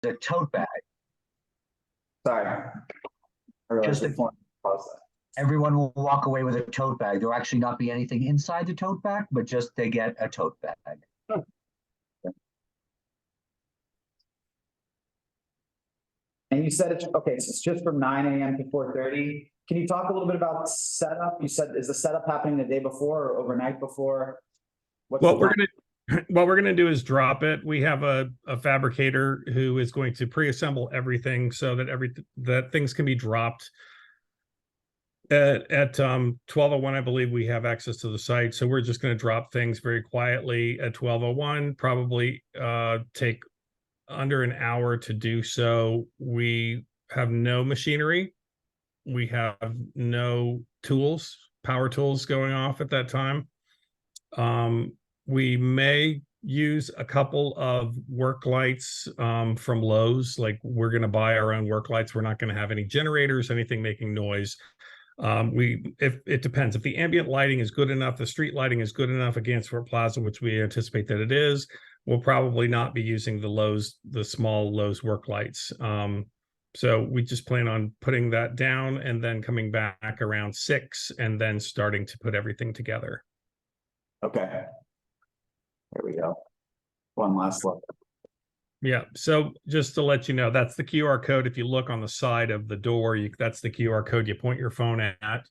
a tote bag. Sorry. Just everyone will walk away with a tote bag. There'll actually not be anything inside the tote bag, but just they get a tote bag. And you said it's okay, so it's just from 9 a.m. to 4:30. Can you talk a little bit about setup? You said, is the setup happening the day before or overnight before? What we're gonna do is drop it. We have a fabricator who is going to pre-assemble everything so that things can be dropped. At 12:01, I believe we have access to the site, so we're just going to drop things very quietly at 12:01. Probably take under an hour to do so. We have no machinery. We have no tools, power tools going off at that time. We may use a couple of work lights from Lowe's. Like, we're going to buy our own work lights. We're not going to have any generators, anything making noise. If it depends, if the ambient lighting is good enough, the street lighting is good enough at Gansevoort Plaza, which we anticipate that it is, we'll probably not be using the small Lowe's work lights. So we just plan on putting that down and then coming back around 6 and then starting to put everything together. Okay. There we go. One last look. Yeah, so just to let you know, that's the QR code. If you look on the side of the door, that's the QR code you point your phone at,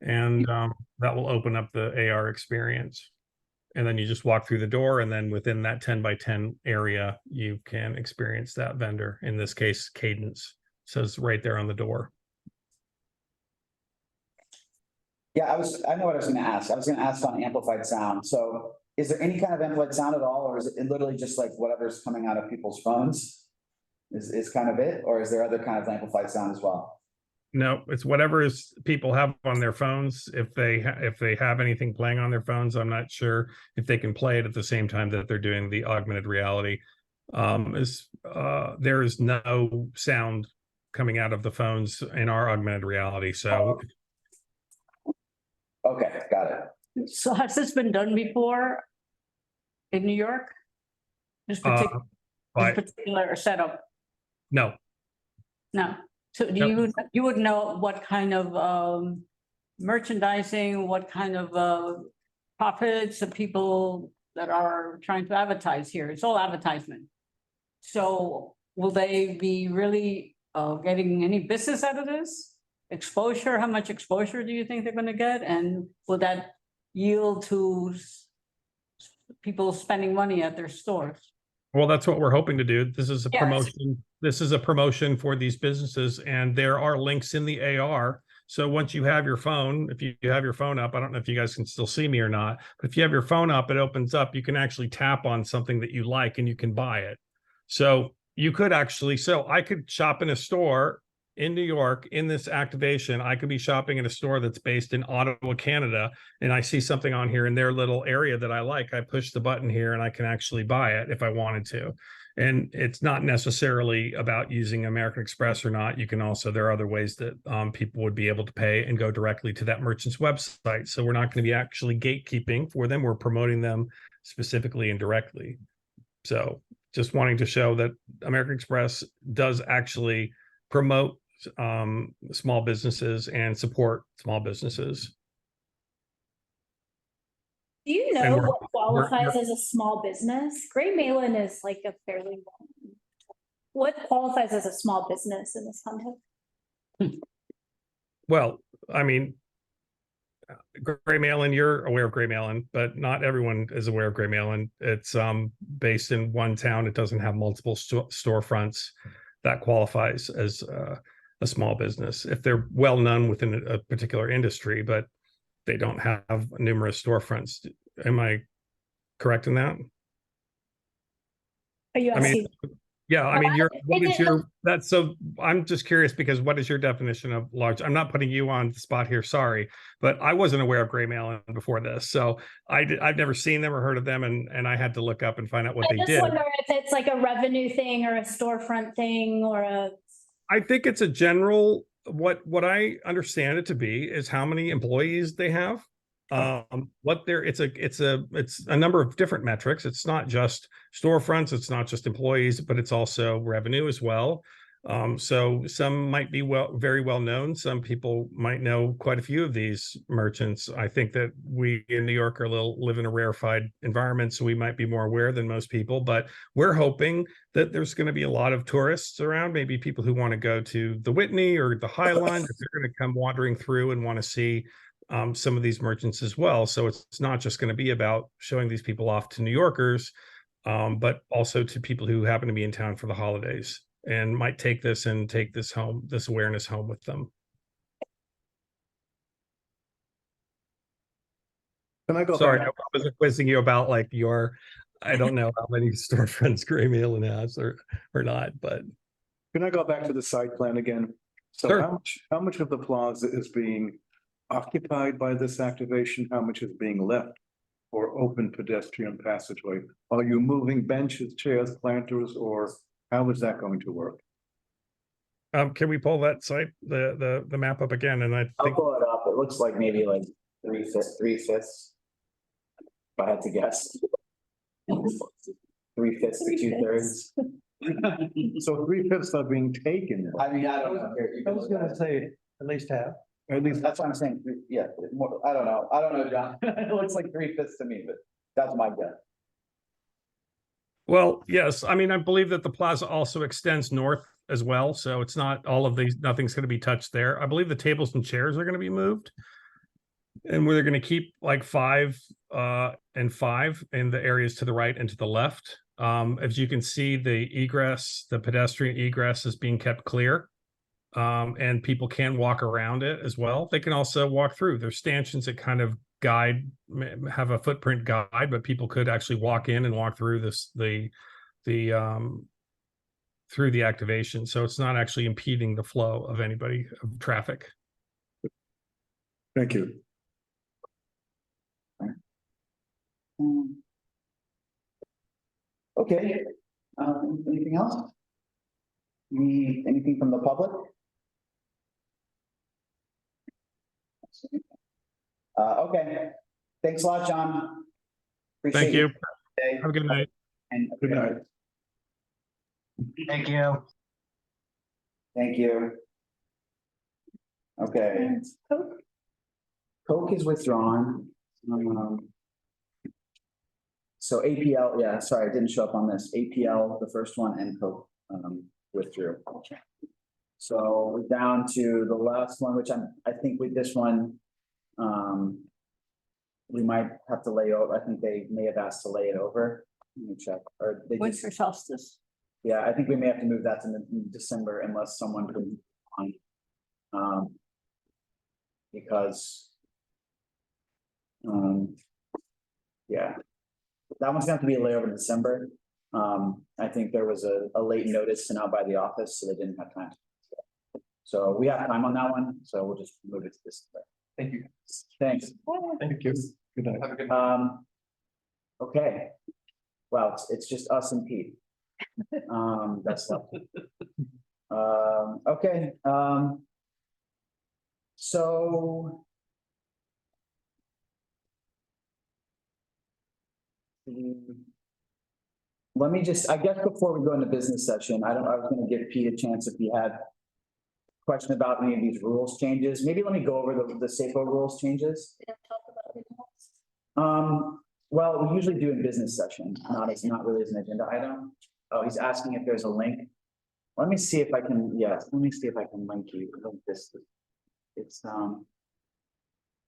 and that will open up the AR experience. And then you just walk through the door, and then within that 10 by 10 area, you can experience that vendor. In this case, Cadence. It says right there on the door. Yeah, I know what I was going to ask. I was going to ask on amplified sound. So is there any kind of amplified sound at all, or is it literally just like whatever's coming out of people's phones is kind of it? Or is there other kind of amplified sound as well? No, it's whatever people have on their phones. If they have anything playing on their phones, I'm not sure if they can play it at the same time that they're doing the augmented reality. There is no sound coming out of the phones in our augmented reality. So, okay, got it. So has this been done before in New York? This particular setup? No. No. So you would know what kind of merchandising, what kind of profits the people that are trying to advertise here? It's all advertisement. So will they be really getting any business out of this? Exposure? How much exposure do you think they're going to get? And will that yield to people spending money at their stores? Well, that's what we're hoping to do. This is a promotion. This is a promotion for these businesses, and there are links in the AR. So once you have your phone, if you have your phone up, I don't know if you guys can still see me or not, but if you have your phone up, it opens up. You can actually tap on something that you like and you can buy it. So you could actually, so I could shop in a store in New York in this activation. I could be shopping in a store that's based in Ottawa, Canada, and I see something on here in their little area that I like. I push the button here and I can actually buy it if I wanted to. And it's not necessarily about using American Express or not. You can also, there are other ways that people would be able to pay and go directly to that merchant's website. So we're not going to be actually gatekeeping for them. We're promoting them specifically and directly. So just wanting to show that American Express does actually promote small businesses and support small businesses. Do you know what qualifies as a small business? Gray Malin is like a fairly long. What qualifies as a small business in this context? Well, I mean, Gray Malin, you're aware of Gray Malin, but not everyone is aware of Gray Malin. It's based in one town. It doesn't have multiple storefronts. That qualifies as a small business if they're well known within a particular industry, but they don't have numerous storefronts. Am I correct in that? Are you asking? Yeah, I mean, so I'm just curious because what is your definition of large? I'm not putting you on the spot here, sorry, but I wasn't aware of Gray Malin before this. So I've never seen them or heard of them, and I had to look up and find out what they did. I just wonder if it's like a revenue thing or a storefront thing or a... I think it's a general, what I understand it to be is how many employees they have. It's a number of different metrics. It's not just storefronts, it's not just employees, but it's also revenue as well. So some might be very well known. Some people might know quite a few of these merchants. I think that we in New York live in a rarefied environment, so we might be more aware than most people, but we're hoping that there's going to be a lot of tourists around, maybe people who want to go to the Whitney or the Highline, that they're going to come wandering through and want to see some of these merchants as well. So it's not just going to be about showing these people off to New Yorkers, but also to people who happen to be in town for the holidays and might take this awareness home with them. Can I go Sorry, back? I wasn't quizzing you about like I don't know how many storefronts Gray Malin has or not, but. Can I go back to the site plan again? So Sure. how much of the plaza is being occupied by this activation? How much is being left for open pedestrian passageway? Are you moving benches, chairs, planters, or how is that going to work? Can we pull that site, the map up again? And I I'll think, pull it up. It looks like maybe like 3/5. If I had to guess. 3/5 to 2/3. So 3/5 are being taken. I mean, I don't know. Here, you can look at it. say at least half. At least That's what I'm saying. Yeah, I don't know. I don't know, John. It looks like 3/5 to me, but that's my guess. well, yes, I mean, I believe that the plaza also extends north as well. So it's not all of these, nothing's going to be touched there. I believe the tables and chairs are going to be moved. And where they're going to keep like 5 and 5 in the areas to the right and to the left. As you can see, the pedestrian egress is being kept clear. And people can walk around it as well. They can also walk through. There's stanchions that kind of have a footprint guide, but people could actually walk in and walk through through the activation. So it's not actually impeding the flow of traffic. Thank you. Okay, anything else? Anything from the public? Okay, thanks a lot, John. Thank you. Appreciate it. Have a good night. And Good night. Thank you. thank you. Okay, And Coke. Coke is withdrawn. So APL, yeah, sorry, I didn't show up on this. APL, the first one, and Coke withdrew. So we're down to the last one, which I think with this one, we might have to lay over. I think they may have asked to lay it over. Let me check. Or they just, Winter solstice. yeah, I think we may have to move that to December unless someone can find. Because yeah, that one's gonna have to be a layover in December. I think there was a late notice sent out by the office, so they didn't have time. So we have time on that one, so we'll just move it to December. Thank you. Thanks. Thank you. Good night. Have a good night. Okay. Well, it's just us and Pete. That's left. Okay, so. Let me just, I guess before we go into business session, I was gonna give Pete a chance if he had a question about any of these rules changes. Maybe let me go over the SAPO rules changes. We don't talk about renewals. Well, we usually do in business session, not really as an agenda item. Oh, he's asking if there's a link. Let me see if I can, yes, let me see if I can link you. This, it's,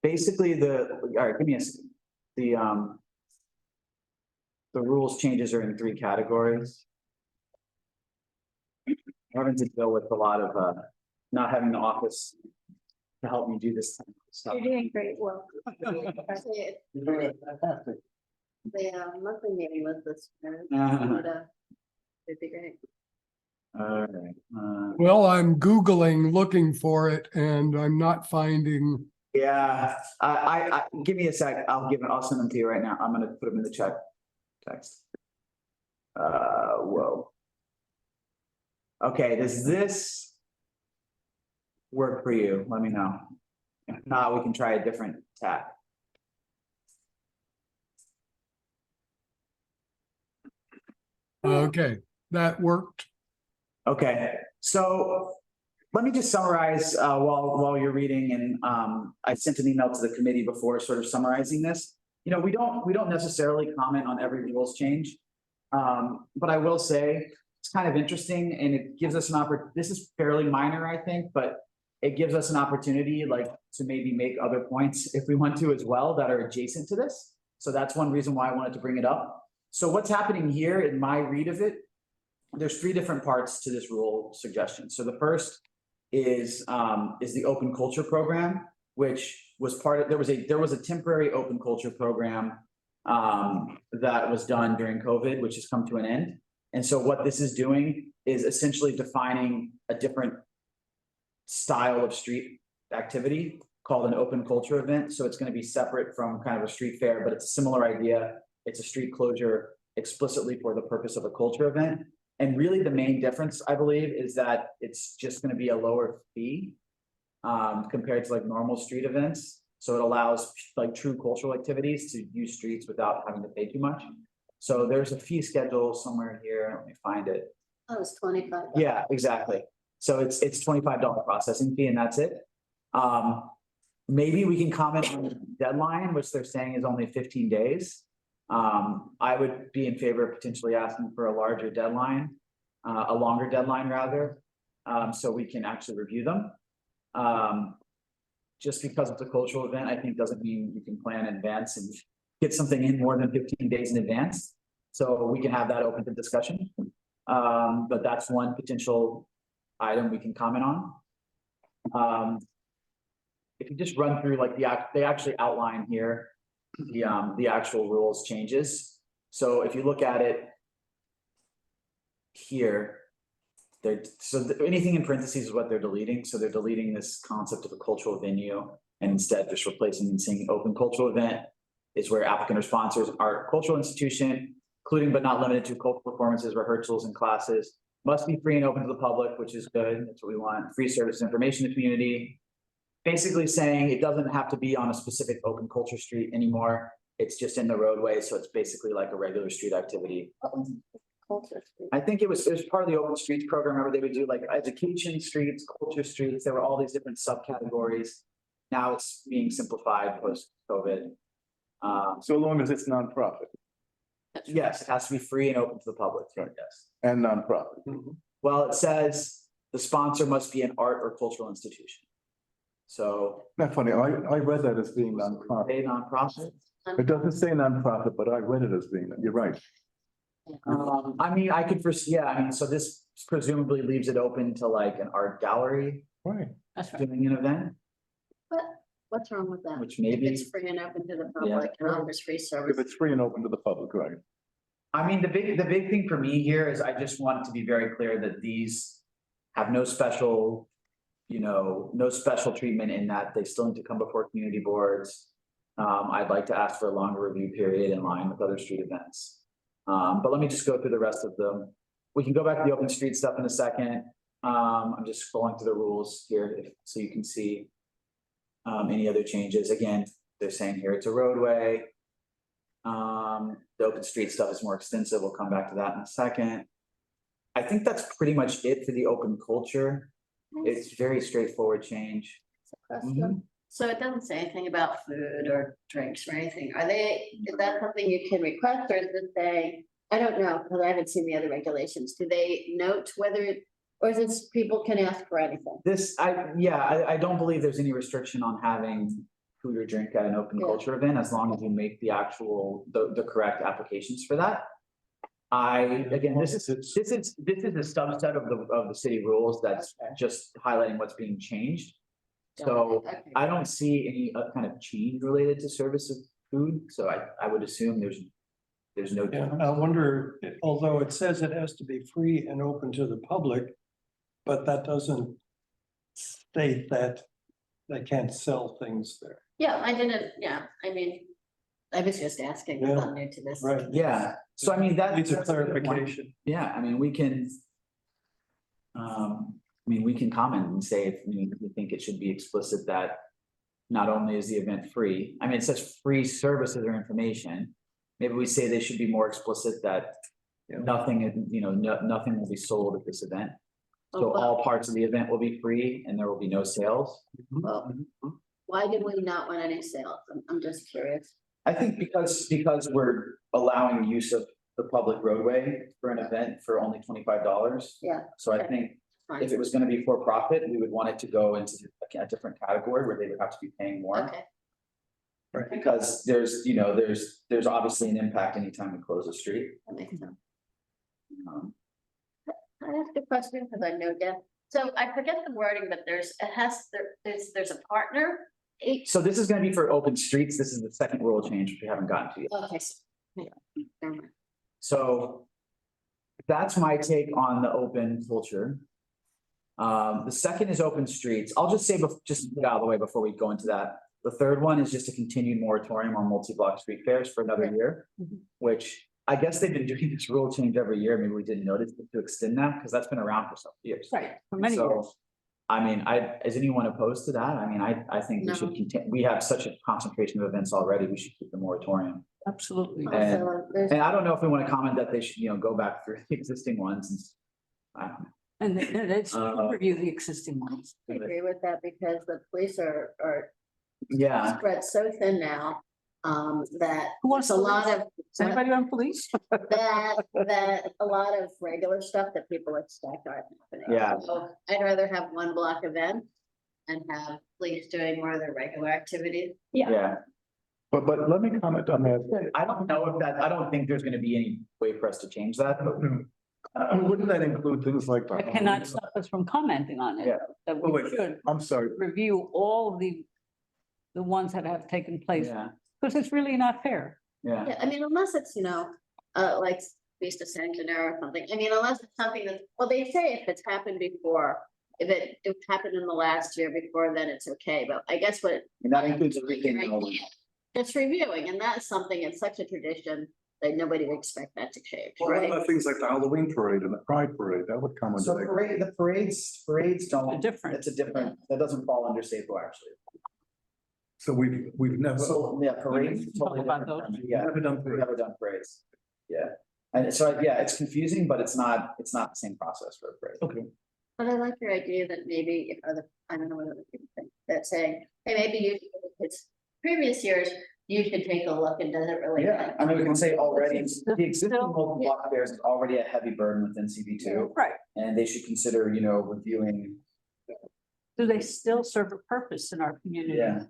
basically all right, give me the rules changes are in 3 categories. Having to deal with a lot of, not having the office to help me do this stuff. You're doing great work. You're doing fantastic. The monthly meeting was this. Uh-huh. It'd be great. All right, Well, I'm Googling, looking for it, and I'm not finding. yeah, I give me a sec. I'll send them to you right now. I'm gonna put them in the chat text. Whoa. Okay, does this work for you? Let me know. If not, we can try a different tab. Okay, that worked. Okay, so let me just summarize while you're reading, and I sent an email to the committee before sort of summarizing this. You know, we don't necessarily comment on every rules change. But I will say it's kind of interesting, and it gives us an opportunity. This is fairly minor, I think, but it gives us an opportunity like to maybe make other points if we want to as well that are adjacent to this. So that's one reason why I wanted to bring it up. So what's happening here in my read of it, there's 3 different parts to this rule suggestion. So the first is the open culture program, which was part of, there was a temporary open culture program that was done during COVID, which has come to an end. And so what this is doing is essentially defining a different style of street activity called an open culture event. So it's going to be separate from kind of a street fair, but it's a similar idea. It's a street closure explicitly for the purpose of a culture event. And really the main difference, I believe, is that it's just going to be a lower fee compared to like normal street events. So it allows like true cultural activities to use streets without having to pay too much. So there's a fee schedule somewhere here. Let me find it. Oh, it's 25. Yeah, exactly. So it's $25 processing fee and that's it. Maybe we can comment on the deadline, which they're saying is only 15 days. I would be in favor of potentially asking for a larger deadline, a longer deadline rather, so we can actually review them. Just because it's a cultural event, I think doesn't mean you can plan in advance and get something in more than 15 days in advance. So we can have that open to discussion. But that's one potential item we can comment on. If you just run through like they actually outline here the actual rules changes. So if you look at it here, anything in parentheses is what they're deleting. So they're deleting this concept of a cultural venue and instead just replacing and saying open cultural event is where applicant or sponsors are cultural institution, including but not limited to cultural performances, rehearsals, and classes, must be free and open to the public, which is good. That's what we want. Free service information to the community. Basically saying it doesn't have to be on a specific open culture street anymore. It's just in the roadway. So it's basically like a regular street activity. I think it was part of the open streets program. Remember, they would do like education streets, culture streets. There were all these different subcategories. Now it's being simplified post COVID. So long as it's nonprofit. Yes, it has to be free and open to the public. Right. Yes. And nonprofit. Well, it says the sponsor must be an art or cultural institution. So Not funny. I read that as being nonprofit. a nonprofit. It doesn't say nonprofit, but I read it as being, you're right. I mean, I could foresee, yeah, I mean, so this presumably leaves it open to like an art gallery Right. That's right. doing an event, What's wrong with that? which If maybe, it's free and open to the public and offers free If service. it's free and open to the public, right? I mean, the big thing for me here is I just want to be very clear that these have no special, no special treatment in that they still need to come before community boards. I'd like to ask for a longer review period in line with other street events. But let me just go through the rest of them. We can go back to the open street stuff in a second. I'm just scrolling through the rules here so you can see any other changes. Again, they're saying here it's a roadway. The open street stuff is more extensive. We'll come back to that in a second. I think that's pretty much it for the open culture. It's very straightforward change. So it doesn't say anything about food or drinks or anything. Is that something you can request, or is it say, I don't know, because I haven't seen the other regulations. Do they note whether, or is this people can ask for anything? I don't believe there's any restriction on having food or drink at an open culture event, as long as you make the the correct applications for that. This is a subset of the city rules that's just highlighting what's being changed. So I don't see any kind of change related to service of food. So I would assume there's no difference. I wonder, although it says it has to be free and open to the public, but that doesn't state that they can't sell things there. Yeah, I didn't, I mean, I was just asking, because I'm new to this. Right. Yeah, so I mean, Needs a that's good point. clarification. Yeah, I mean, we can comment and say if we think it should be explicit that not only is the event free, I mean, it says free services or information. Maybe we say they should be more explicit that nothing, nothing will be sold at this event. So all parts of the event will be free and there will be no sales. Well, why did we not want any sales? I'm just curious. I think because we're allowing use of the public roadway for an event for only $25. Yeah. So I Okay. think Fine. if it was gonna be for profit, we would want it to go into a different category where they would have to be paying more. Okay. Because there's obviously an impact anytime we close a street. That makes sense. Um, I ask a question because I know Deb. So I forget the wording, but there's a partner. So this is gonna be for open streets. This is the second rule change, which we haven't gotten to yet. Okay. Never mind. So that's my take on the open culture. The second is open streets. I'll just say, just get out of the way before we go into that. The third one is just a continued moratorium on multi-block street fairs for another year, which I guess they've been doing this rule change every year. Maybe we didn't notice to extend that because that's been around for some years. Right, for many So, years. I mean, is anyone opposed to that? I mean, I think we should No. continue. We have such a concentration of events already. We should keep the moratorium. Absolutely. And- Also, there's- And I don't know if we want to comment that they should, go back through the existing ones. I don't know. And let's Uh, review the existing ones. I agree with that because the police are Yeah, spread so thin now, that Who wants there's a to lot leave? of. Is anybody on police? That a lot of regular stuff that people expect aren't happening. Yeah. So I'd rather have one block event and have police doing more of their regular activities. yeah. But let me comment on that. I don't know if that, I don't think there's gonna be any way for us to change that, but Wouldn't that include things like? the That cannot stop us from commenting on it. Yeah. That Oh, we wait. should I'm sorry. review all the ones that have taken place, yeah, because it's really not fair. yeah. Yeah, I mean, unless it's, like Feast of San Gennaro or something. I mean, unless it's something that, well, they say if it's happened before, if it happened in the last year before, then it's okay. But I guess what And that includes everything. it's reviewing, and that's something, it's such a tradition that nobody would expect that to change, Well, what right? about things like the Halloween parade and the Pride parade? That would come So under. the parades They're don't, different. it's a different, that doesn't fall under SAPO actually. So we've never. So, yeah, parades. Talk totally about different. those. Yeah, Never done we've parade. never done parades. Yeah, and so, yeah, it's confusing, but it's not the same process for a parade. Okay. But I like your idea that maybe if I don't know what other people think, that saying, hey, maybe if it's previous years, you should take a look and does it really? Yeah, I mean, we can say already, It's the existing still- multi-block fairs is already a heavy burden within CB2. Right. And they should consider, reviewing, Do they still serve a purpose in our community? yeah,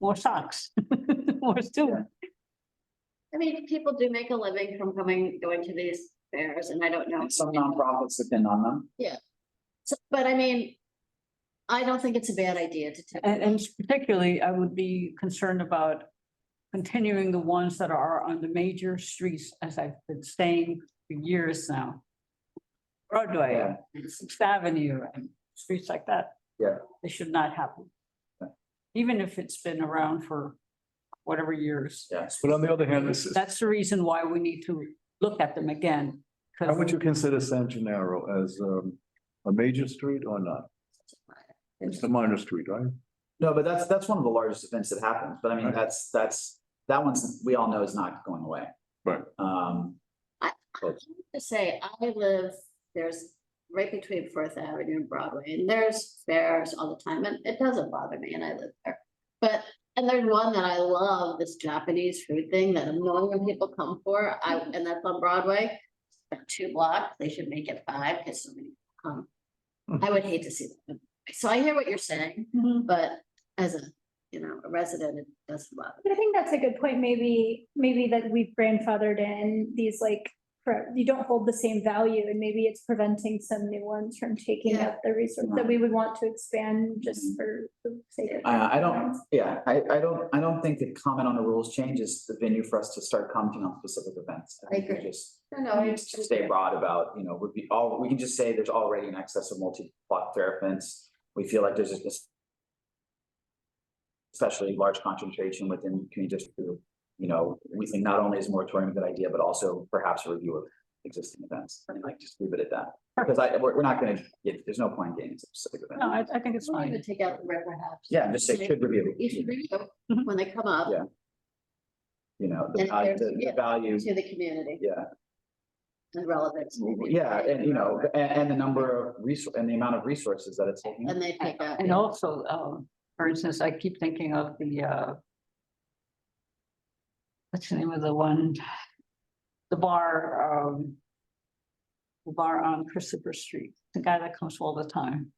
More socks, more students. I mean, people do make a living from going to these fairs, and I don't know. and some nonprofits depend on them. So, but I mean, I don't think it's a bad idea to take. And particularly, I would be concerned about continuing the ones that are on the major streets, as I've been saying for years now. Broadway, Yeah. and Sixth Avenue, and streets like that. Yeah. They should not happen. Yeah. Even if it's been around for whatever years. Yes. But on the other hand, this is, That's the reason why we need to look at them again. how would you consider San Gennaro as a major street or not? It's a minor street, right? No, but that's one of the largest events that happens, but I mean, Right. that one's, we all know is not going away. Right. To say, there's right between Fourth Avenue and Broadway, and there's fairs all the time, and it doesn't bother me, and I live there. And there's one that I love, this Japanese food thing that a million people come for, and that's on Broadway. 2 blocks, they should make it 5, because so many people come. I would hate to see that. So I hear what you're saying, Mhm. but as a resident, it doesn't bother. But I think that's a good point, maybe that we've grandfathered in these you don't hold the same value, and maybe it's preventing some new ones from taking Yeah. up the resource that we would want to expand just for the sake of. I don't think the comment on the rules change is the venue for us to start commenting on specific events. I think we agree. Just No, stay broad about, we can just say there's already an excess of multi-block fair events. We feel like there's especially large concentration within community district. We think not only is moratorium a good idea, but also perhaps a review of existing events, and just leave it at that. Because we're not gonna there's no point in getting into specific events. No, I think it's We'll fine. even take out the red perhaps. Yeah, just say should review. You should review Mhm. when they come up Yeah. The And value, there's- the value, to the community. yeah. and relevant. Yeah, and and the number of and the amount of resources that it's taking. And they pick up. And also, for instance, I keep thinking of the, what's the name of the one? The bar on Christopher Street, the guy that comes all the time.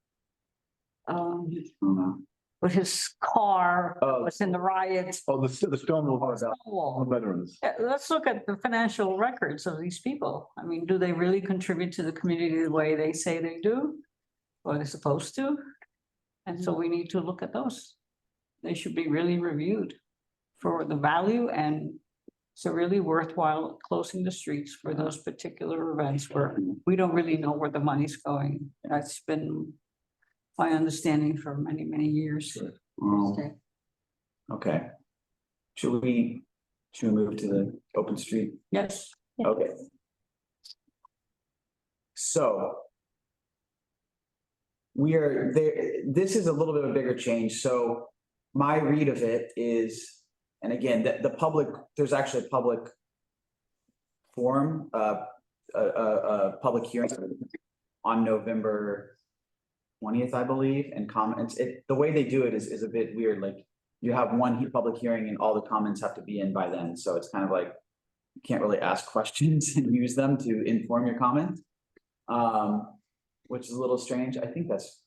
With his car, was in the riots. Oh, the Stonewall Wall. veterans. Yeah, let's look at the financial records of these people. I mean, do they really contribute to the community the way they say they do? Or they're supposed to? And so we need to look at those. They should be really reviewed for the value, and it's a really worthwhile closing the streets for those particular events where we don't really know where the money's going. That's been my understanding for many, many years. Okay. Should we move to the open street? Yes. Okay. So we are there. This is a little bit of a bigger change. So my read of it is, and again, the public, there's actually a public forum, a public hearing on November 20th, I believe, and comments. The way they do it is a bit weird. Like you have one public hearing and all the comments have to be in by then. So it's kind of like, you can't really ask questions and use them to inform your comment. Which is a little strange. I think that's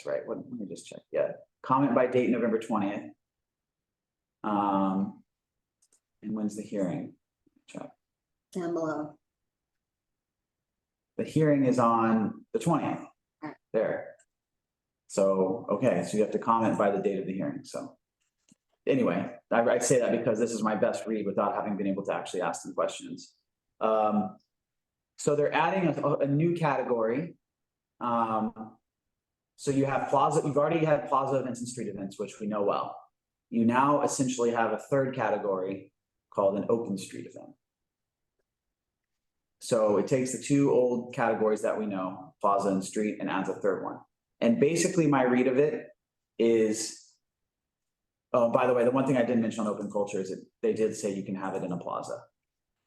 right. Let me just check. Yeah. Comment by date November 20th. And when's the hearing? Check. Down below. The hearing is on the 20th. There. So, okay, so you have to comment by the date of the hearing. So anyway, I say that because this is my best read without having been able to actually ask them questions. So they're adding a new category. So you have plaza, you've already had plaza events and street events, which we know well. You now essentially have a third category called an open street event. So it takes the two old categories that we know, plaza and street, and adds a third one. And basically my read of it is, oh, by the way, the one thing I didn't mention on open culture is that they did say you can have it in a plaza,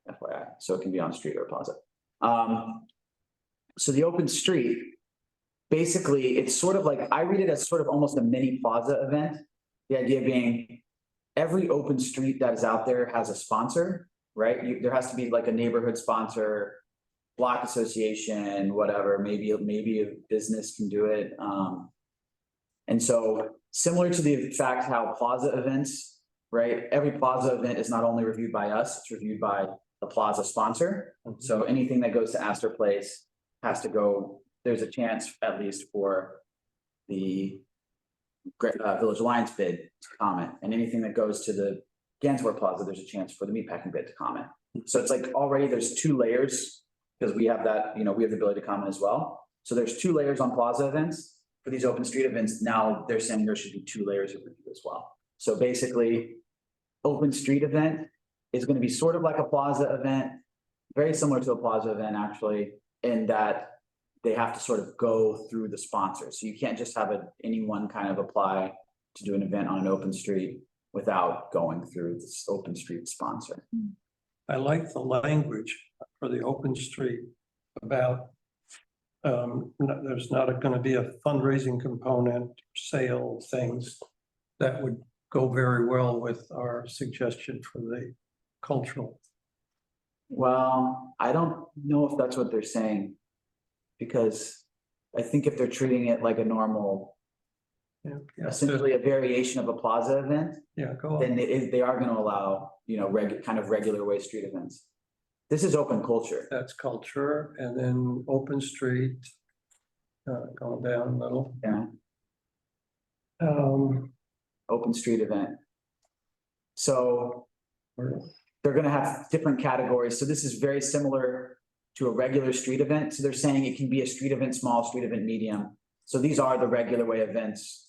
FYI. So it can be on street or plaza. So the open street, basically it's sort of like, I read it as sort of almost a mini plaza event. The idea being every open street that is out there has a sponsor, right? There has to be like a neighborhood sponsor, block association, whatever, maybe a business can do it. And so similar to the fact how plaza events, right? Every plaza event is not only reviewed by us, it's reviewed by the plaza sponsor. So anything that goes to Astor Place has to go, there's a chance at least for the Village Alliance bid to comment, and anything that goes to the Gansworth Plaza, there's a chance for the meatpacking bid to comment. So it's like already there's two layers because we have that, we have the ability to comment as well. So there's two layers on plaza events. For these open street events, now they're saying there should be two layers of review as well. So basically, open street event is going to be sort of like a plaza event, very similar to a plaza event actually, in that they have to sort of go through the sponsor. So you can't just have anyone kind of apply to do an event on an open street without going through this open street sponsor. I like the language for the open street about there's not going to be a fundraising component, sale things that would go very well with our suggestion for the cultural. Well, I don't know if that's what they're saying, because I think if they're treating it like a normal, essentially a variation of a plaza event, go on. then they are going to allow, kind of regular way street events. This is open culture. That's culture, and then open street, going down a little. Yeah. Open street event. So they're going to have different categories. So this is very similar to a regular street event. So they're saying it can be a street event, small, street event, medium. So these are the regular way events,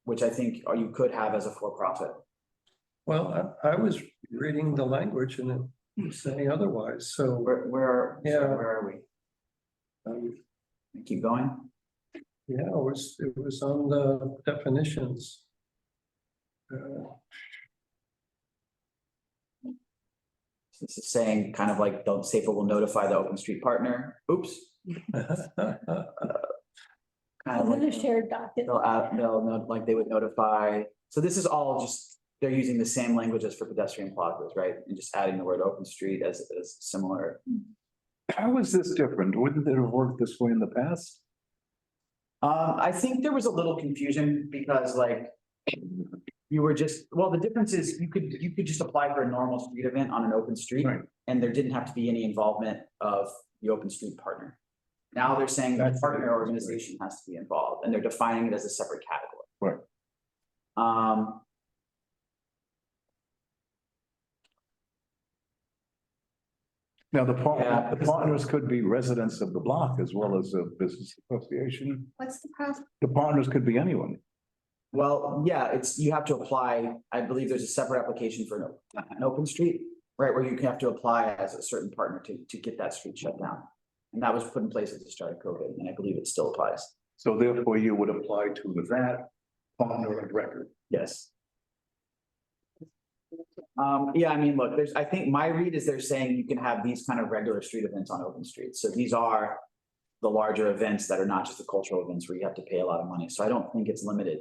which I think you could have as a for-profit. Well, I was reading the language and it was saying otherwise, so. Where are we? Keep going. Yeah, it was on the definitions. This is saying kind of like, don't SAPO will notify the open street partner. Oops. Kind of I'm gonna like, share document. like they would notify. So this is all just, they're using the same language as for pedestrian plazas, right? And just adding the word open street as similar. How is this different? Wouldn't it have worked this way in the past? I think there was a little confusion because like you were just, well, the difference is you could just apply for a normal street event on an open street. Right. And there didn't have to be any involvement of the open street partner. Now they're saying the That's- partner organization has to be involved and they're defining it as a separate category. Right. Now, the partners could be residents of the block as well as a business association. What's the process? The partners could be anyone. Well, yeah, you have to apply, I believe there's a separate application for an open street, right, where you have to apply as a certain partner to get that street shut down. And that was put in place at the start of COVID, and I believe it still applies. So therefore you would apply to that partner of record. Yes. Yeah, I mean, look, I think my read is they're saying you can have these kind of regular street events on open streets. So these are the larger events that are not just the cultural events where you have to pay a lot of money. So I don't think it's limited.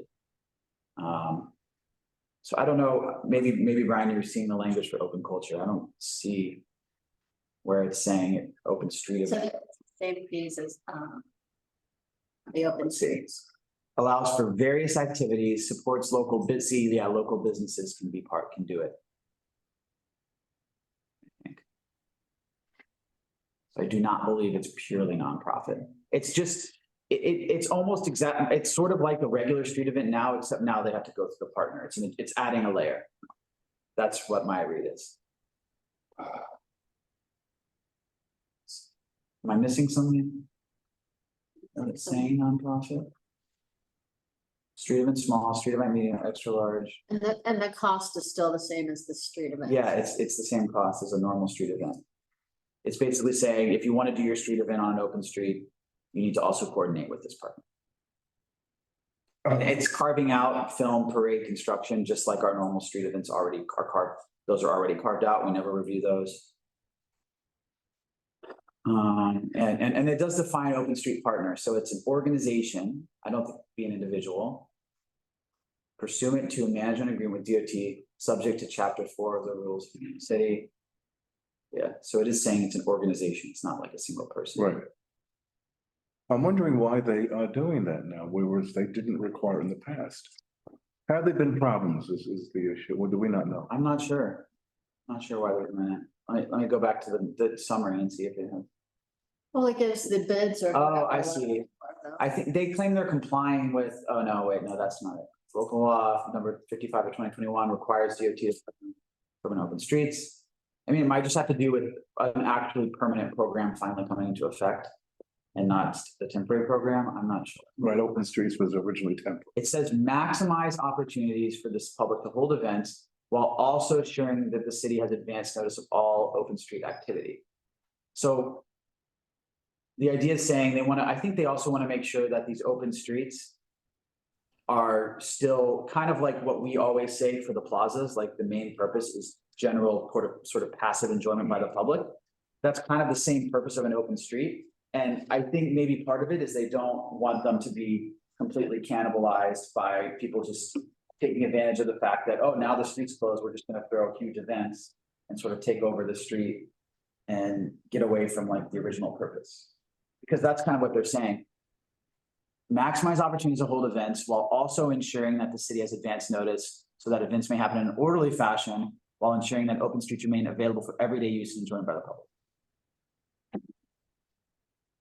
So I don't know, maybe Brian, you're seeing the language for open culture. I don't see where it's saying it, open street So event. same fees as, the open streets. Allows for various activities, supports local local businesses can do it. I think. So I do not believe it's purely nonprofit. It's just, it's almost it's sort of like a regular street event now, except now they have to go through the partner. It's adding a layer. That's what my read is. Am I missing something? It's saying nonprofit. Street event small, street event medium, extra large. And the cost is still the same as the street event. Yeah, it's the same cost as a normal street event. It's basically saying if you want to do your street event on an open street, you need to also coordinate with this partner. And it's carving out film, parade, construction, just like our normal street events already are carved. Those are already carved out. We never review those. And it does define open street partner. So it's an organization. I don't think it'd be an individual. Pursuant to a management agreement with DOT, subject to chapter 4 of the rules of the city. Yeah, so it is saying it's an organization. It's not like a single person. Right. I'm wondering why they are doing that now, whereas they didn't require it in the past. Have there been problems is the issue, or do we not know? I'm not sure. Not sure why they're doing it. Let me go back to the summary and see if they have. Well, I guess the bids are. Oh, I see. I think they claim they're complying with, oh, no, wait, no, that's not it. Local law number 55 of 2021 requires DOT to from open streets. I mean, it might just have to do with an actually permanent program finally coming into effect and not the temporary program. I'm not sure. Right, open streets was originally temporary. It says maximize opportunities for this public to hold events while also ensuring that the city has advance notice of all open street activity. So the idea is saying they want to, I think they also want to make sure that these open streets are still kind of like what we always say for the plazas, like the main purpose is general sort of passive enjoyment by the public. That's kind of the same purpose of an open street. And I think maybe part of it is they don't want them to be completely cannibalized by people just taking advantage of the fact that, oh, now the street's closed, we're just going to throw huge events and sort of take over the street and get away from like the original purpose. Because that's kind of what they're saying. Maximize opportunities to hold events while also ensuring that the city has advance notice so that events may happen in an orderly fashion while ensuring that open streets remain available for everyday use and enjoyment by the public.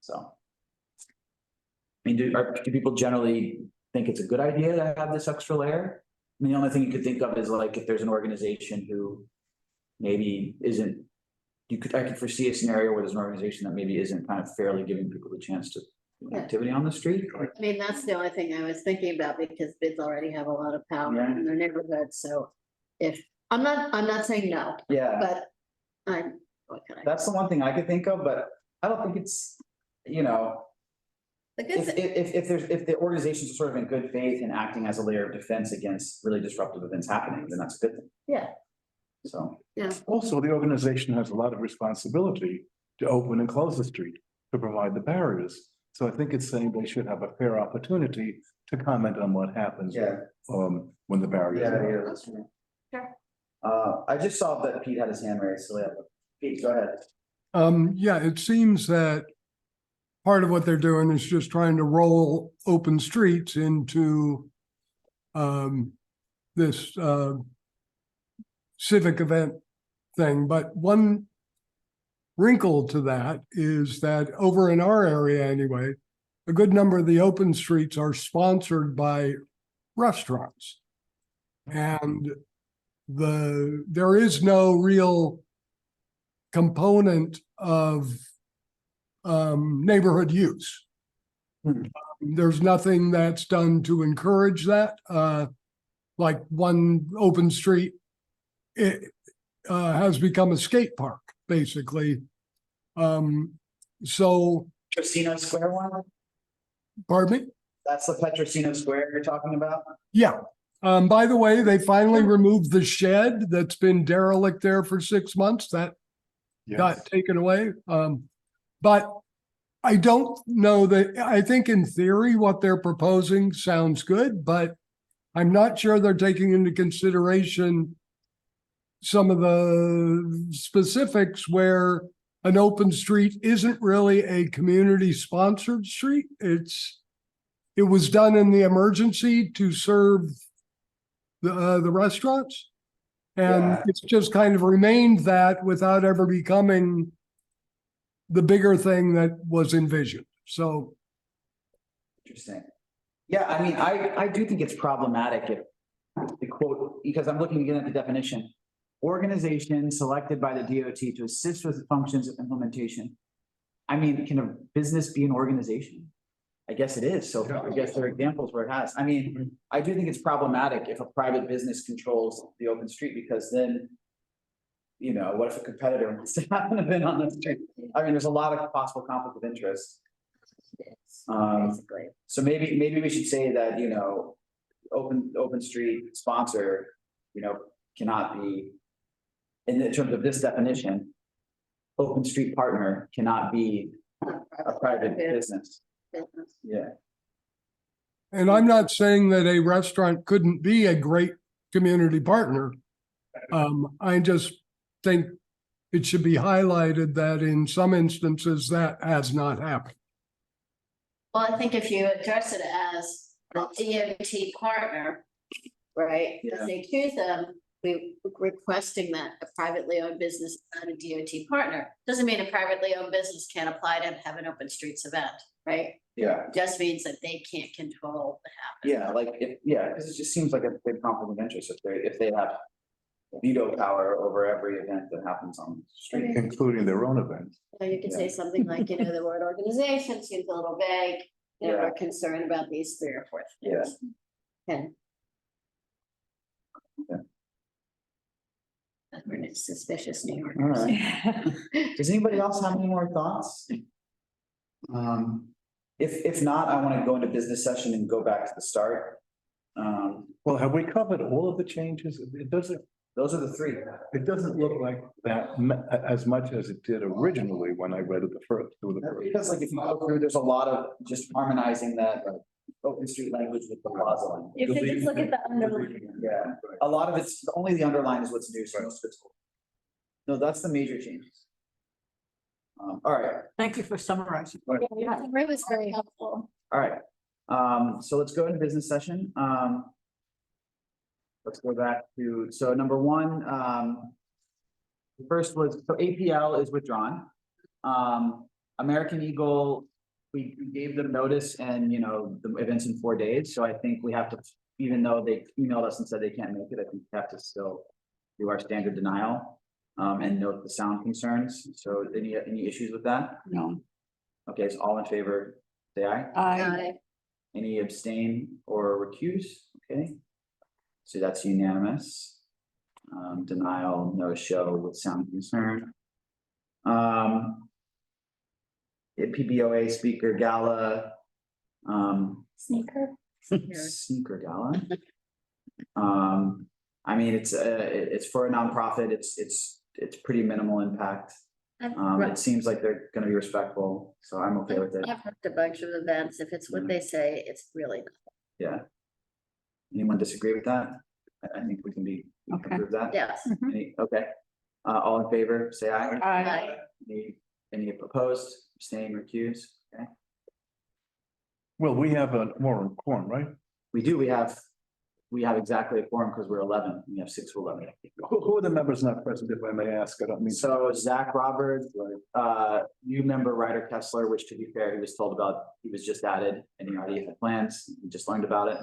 So, I mean, do people generally think it's a good idea to have this extra layer? I mean, the only thing you could think of is like if there's an organization who maybe isn't, I could foresee a scenario where there's an organization that maybe isn't kind of fairly giving people the chance to do an activity on the street. I mean, that's the only thing I was thinking about because bids already have a lot of power in their neighborhood. So if I'm not saying no, Yeah, but what can I? that's the one thing I could think of, but I don't think it's, you know, The good thing- if the organizations are sort of in good faith and acting as a layer of defense against really disruptive events happening, then that's a good thing. Yeah. So, Also, the organization has a lot of responsibility to open and close the street, to provide the barriers. So I think it's saying they should have a fair opportunity to comment on what happens. yeah, When the barriers. are. yeah, that's right. I just saw that Pete had his hand raised, so yeah, Pete, go ahead. Yeah, it seems that part of what they're doing is just trying to roll open streets into this civic event thing. But one wrinkle to that is that over in our area anyway, a good number of the open streets are sponsored by restaurants. And there is no real component of neighborhood use. There's nothing that's done to encourage that. Like one open street, it has become a skate park, basically. So, Petrosino Square one? pardon me? That's the Petrosino Square you're talking about? Yeah. By the way, they finally removed the shed that's been derelict there for 6 months. That got taken away. But I don't know that, I think in theory, what they're proposing sounds good, but I'm not sure they're taking into consideration some of the specifics where an open street isn't really a community sponsored street. It was done in the emergency to serve the restaurants. And it's just kind of remained that without ever becoming the bigger thing that was envisioned. So. Interesting. Yeah, I mean, I do think it's problematic if the quote, because I'm looking again at the definition. Organization selected by the DOT to assist with the functions of implementation. I mean, can a business be an organization? I guess it is. So I guess there are examples where it has. I mean, I do think it's problematic if a private business controls the open street, because then, you know, what if a competitor wants to happen to been on the street? I mean, there's a lot of possible conflict of interest. Basically. So maybe we should say that, you know, open street sponsor, you know, cannot be, in terms of this definition, open street partner cannot be a private business. Yeah. And I'm not saying that a restaurant couldn't be a great community partner. I just think it should be highlighted that in some instances that has not happened. Well, I think if you address it as a DOT partner, right? If they choose them, we requesting that a privately owned business is not a DOT partner. Doesn't mean a privately owned business can't apply to have an open streets event, right? Yeah. Just means that they can't control the happen. Yeah, like because it just seems like a big conflict of interest if they have veto power over every event that happens on the street. Including their own events. So you can say something like, you know, the word organization seems a little vague. You know, Yeah. we're concerned about these 3 or 4 things. And we're in suspicious New All Yorkers. right. Does anybody else have any more thoughts? If not, I want to go into business session and go back to the start. Well, have we covered all of the changes? Those are the 3. It doesn't look like that as much as it did originally when I read it through the first. Because like if you go through, there's a lot of just harmonizing that open street language with the plaza language. If you just look at the underlying. Yeah, a lot of it's, only the underline is what's new, so most of it's cool. No, that's the major changes. All right, Thank you for summarizing. Yeah, it was very helpful. all right. So let's go into business session. Let's go back to, so number 1, the first was, so APL is withdrawn. American Eagle, we gave them notice and, you know, the event's in 4 days. So I think we have to, even though they emailed us and said they can't make it, I think we have to still do our standard denial and note the sound concerns. So any issues with that? No. Okay, so all in favor, say aye. I, Any abstain or recuse? Okay. So that's unanimous. Denial, no show with sound concern. PBOA speaker gala. Sneaker. Sneaker gala. I mean, it's for a nonprofit, it's pretty minimal impact. It seems like they're gonna be respectful, so I'm okay with it, I've worked a bunch of events. If it's what they say, it's really not. yeah. Anyone disagree with that? I think we can Okay. approve that. Yes. Okay, all in favor, say aye. Aye. Any opposed, abstain, recuse, okay? Well, we have a more quorum, right? We do, we have exactly a quorum because we're 11, we have 6 to 11. Who are the members not present, if I may ask? I don't mean. So Zach Roberts, new member Ryder Kessler, which to be fair, he was told about, he was just added and he already had plans, we just learned about it.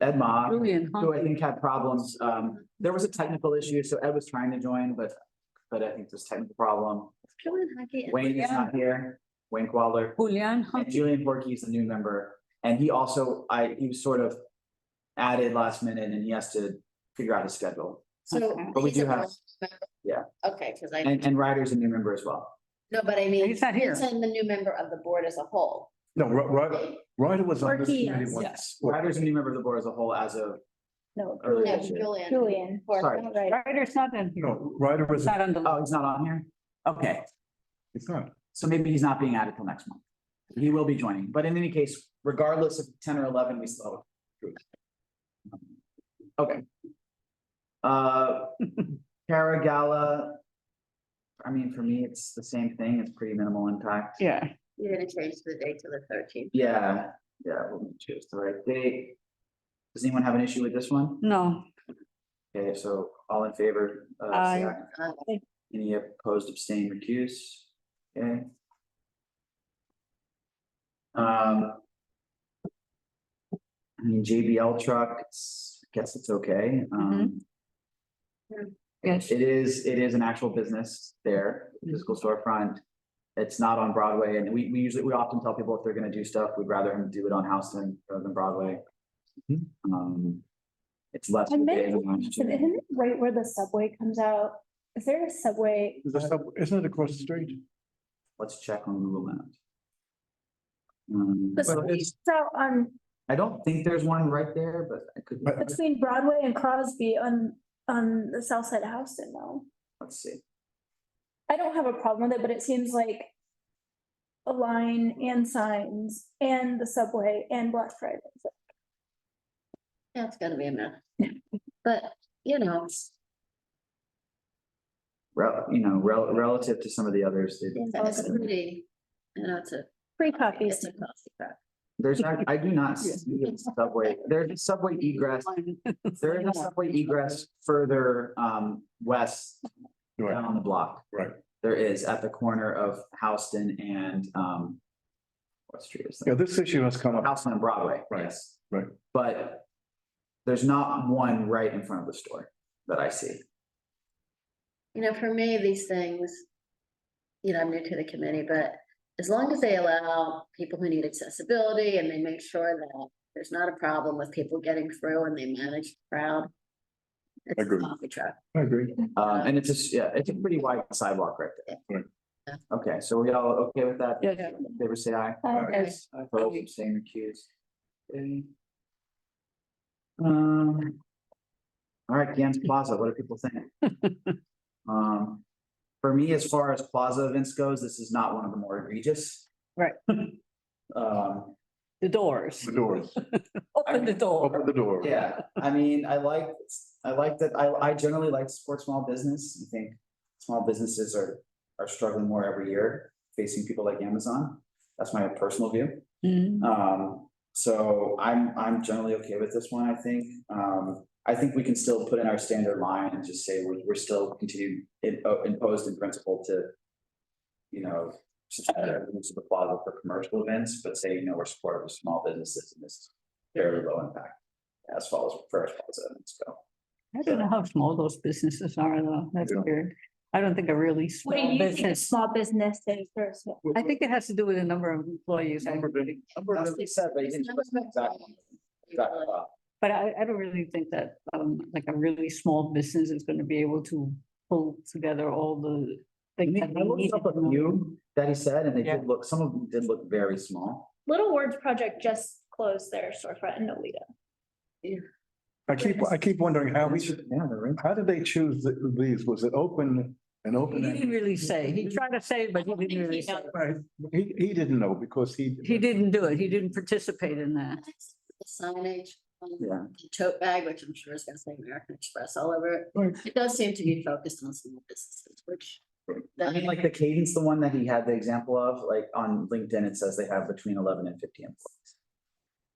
Ed Ma, Julian, huh? who I think had problems, there was a technical issue, so Ed was trying to join, but I think there's a technical problem. Julian Hockey. Wayne is not here, Wayne Quadler. Julian, huh? And Julian Porky is a new member, and he also, he was sort of added last minute and he has to figure out his schedule. So. Okay. But we he's do a have- board member? yeah. Okay, because I, And Ryder's a new member as well. no, but I mean, He's not here. and the new member of the board as a whole. No, Ryder was on this Porky, committee yes. once. Yes. Ryder's a new member of the board as a whole as of No, earlier No, this year. Julian. Sorry. Right. Ryder's not in here. No, Ryder was, Not on the. Oh, he's not on here? Okay, it's not. so maybe he's not being added till next month. He will be joining, but in any case, regardless of 10 or 11, we still. Okay. Cara Gala. I mean, for me, it's the same thing. It's pretty minimal impact. Yeah, You're gonna change the date to the 13th. Yeah, we'll choose the right date. Does anyone have an issue with this one? no, Okay, so all in favor? Say Aye. Any opposed, abstain, recuse? Okay. I mean, JBL truck, I guess it's okay. yes, It is an actual business there, physical storefront. It's not on Broadway, and we often tell people if they're gonna do stuff, we'd rather them do it on Houston rather than Broadway. It's less. I of a meant day to than last mention, year. isn't it right where the subway comes out? Is there a subway? Isn't it across the street? Let's check on Google Maps. The Well, subway it's- is out on I don't think there's one right there, but I could, But- between Broadway and Crosby on the south side of Houston, though. let's see. I don't have a problem with it, but it seems like a line and signs and the subway and Black Friday. Yeah, it's gonna be a mess. But, you know, Relative to some of the others, it's pretty, you know, it's a. Free copies. It's a coffee cup. I do not see a subway, there's a subway egress, there is a subway egress further west Right, down the block. right. There is at the corner of Houston and what street is Yeah, that? this issue has come up. Houston and Broadway, Right, yes. right. But there's not one right in front of the store that I see. You know, for me, these things, you know, I'm new to the committee, but as long as they allow people who need accessibility and they make sure that there's not a problem with people getting through and they manage the crowd. It's a Agree. coffee truck. I agree. And it's a pretty wide sidewalk right there. Right. Yeah. Okay, so we all okay with that? Yeah. Favor say aye. yes. Opposed, abstain, recuse. Okay. All right, Gans Plaza, what do people think? For me, as far as plaza events goes, this is not one of the more egregious. Right. The doors, The doors, open the door. open the door. Yeah, I mean, I like that, I generally like to support small business, I think small businesses are struggling more every year, facing people like Amazon. That's my personal view. Mhm. So I'm generally okay with this one, I think. I think we can still put in our standard line and just say we're still continuing imposed in principle to, you know, subscribe to the plaza for commercial events, but say, you know, we're supportive of small businesses and this is fairly low impact as far as first plaza events go. I don't know how small those businesses are though. That's Yeah. weird. I don't think a really What do small you think a business. small business is versus? I think it has to do with the number of employees. That's what he said, but he didn't put an exact thought. But I don't really think that, like a really small business is gonna be able to pull together all the. I things mean, that I they looked need up to a few that he said, and they Yeah. did look, some of them did look very small. Little Words Project just close their storefront in Nolita. I keep wondering how we should, Yeah, they're right. how did they choose these? Was it open, an He open? didn't really say. He tried to say, but he didn't really say. Right, he didn't know because he. He didn't do it. He didn't participate in that. The signage, Yeah. the tote bag, which I'm sure is gonna say American Express all over it. Right. It does seem to be focused on small businesses, which. I mean, like the Cadence, the one that he had the example of, like on LinkedIn, it says they have between 11 and 50 employees.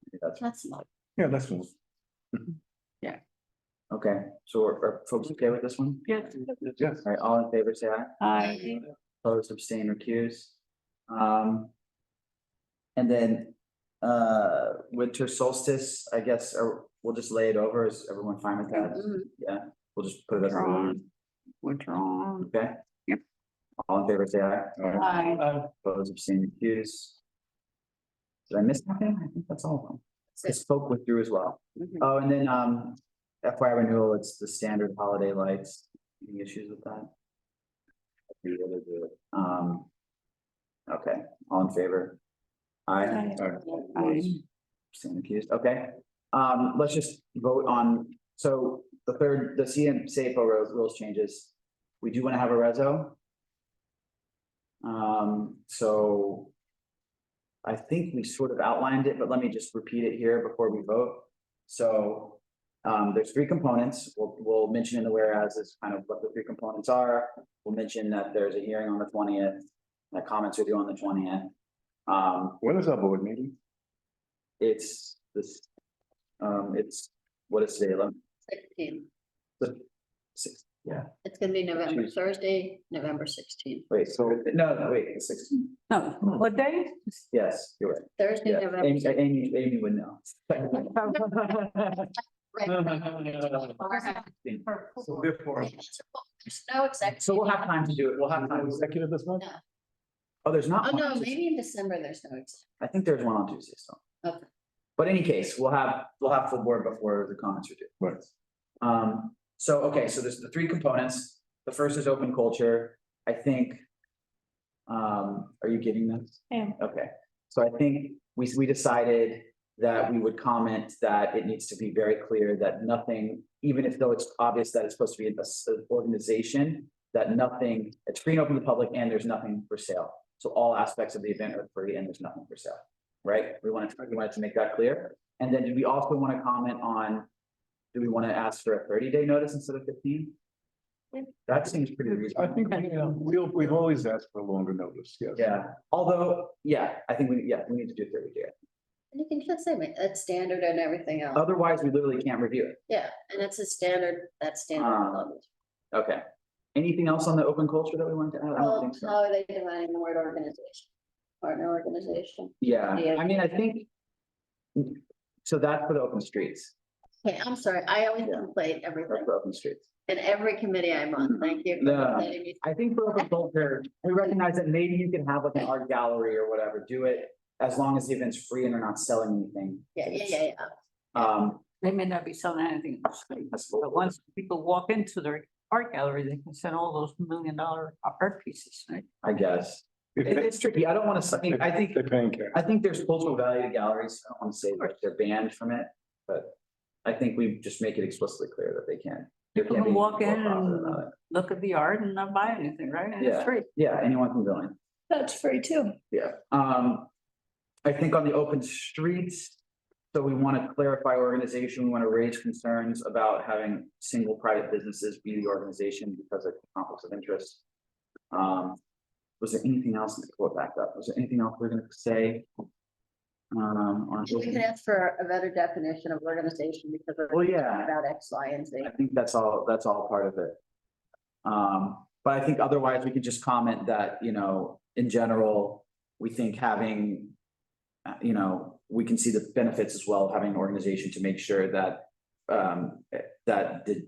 Maybe that's That's not. Yeah, that's one. okay. So are folks okay with this one? Yeah. Yes. All right, all in favor, say aye. Opposed, abstain, recuse. And then winter solstice, I guess, or we'll just lay it over. Is everyone fine with that? Mhm. Yeah, we'll just put it as a Withdrawn. okay? Yep. All in favor, say aye. Aye. Opposed, abstain, recuse. Did I miss something? I think that's all of them. This folk withdrew as well. Mhm. Oh, and then FYI renewal, it's the standard holiday lights. Any issues with that? The other do it. Okay, all in favor? Aye. Abstain, accused, okay. Let's just vote on, so the third, the CECM-SAPO rules changes. We do want to have a reso. So I think we sort of outlined it, but let me just repeat it here before we vote. So there's three components. We'll mention in the whereas is kind of what the three components are. We'll mention that there's a hearing on the 20th, that comments are due on the 20th. When is our board meeting? It's this, it's, what is today, 11? 16. Yeah, It's gonna be November, Thursday, November 16th. wait, so, no, wait, the 16th, No, what day? yes, you're right. Thursday, Yeah, November. Amy would know. So therefore. No executive. So we'll have time to do it, we'll have time. Executive this month? No. Oh, there's not. Oh, one no, on Tuesday. maybe in December there's no executive. I think there's one on Tuesday, so. Okay. But in any case, we'll have full board before the comments are due. Right. So, okay, so there's the three components. The first is open culture. I think. Are you getting this? Yeah. Okay, so I think we decided that we would comment that it needs to be very clear that nothing, even if though it's obvious that it's supposed to be an organization, that nothing, it's free and open to the public and there's nothing for sale. So all aspects of the event are free and there's nothing for sale, right? We wanted to make that clear. And then do we also want to comment on, do we want to ask for a 30-day notice instead of 15? That seems pretty reasonable. I think we've always asked for a longer notice, yes. Yeah, although, yeah, I think we need to do 30 days. And you can just say it's standard and everything else. Otherwise, we literally can't review it. Yeah, and it's a standard, that's standard. Okay. Anything else on the open culture that we want to add? I don't Well, think so. how are they defining the word organization? Partner organization. Yeah, Yeah. I mean, I think. So that's for the open streets. Okay, I'm sorry, I always Yeah. conflate That's everything for open streets. in every committee I'm on. Thank you. for No. letting me- I think for open culture, we recognize that maybe you can have like an art gallery or whatever, do it as long as the event's free and they're not selling anything. Yeah. They may not be selling anything in the street, That's cool. but once people walk into their art gallery, they can sell all those $1 million art pieces, right? I guess. It's tricky. I don't want to, I think, They're paying cash. I think there's cultural value to galleries. I don't want to say that they're banned from it, but I think we just make it explicitly clear that they can. People can walk in and look at the art and not buy anything, right? And it's free. Yeah, anyone can go in. That's free too. Yeah. I think on the open streets, so we want to clarify organization, we want to raise concerns about having single private businesses be the organization because of conflicts of interest. Was there anything else? Let's pull it back up. Was there anything else we're gonna say? On We can ask for a better definition of organization because we're Well, yeah. about X, Y, and Z. I think that's all part of it. But I think otherwise we could just comment that, in general, we think having, we can see the benefits as well of having an organization to make sure that that the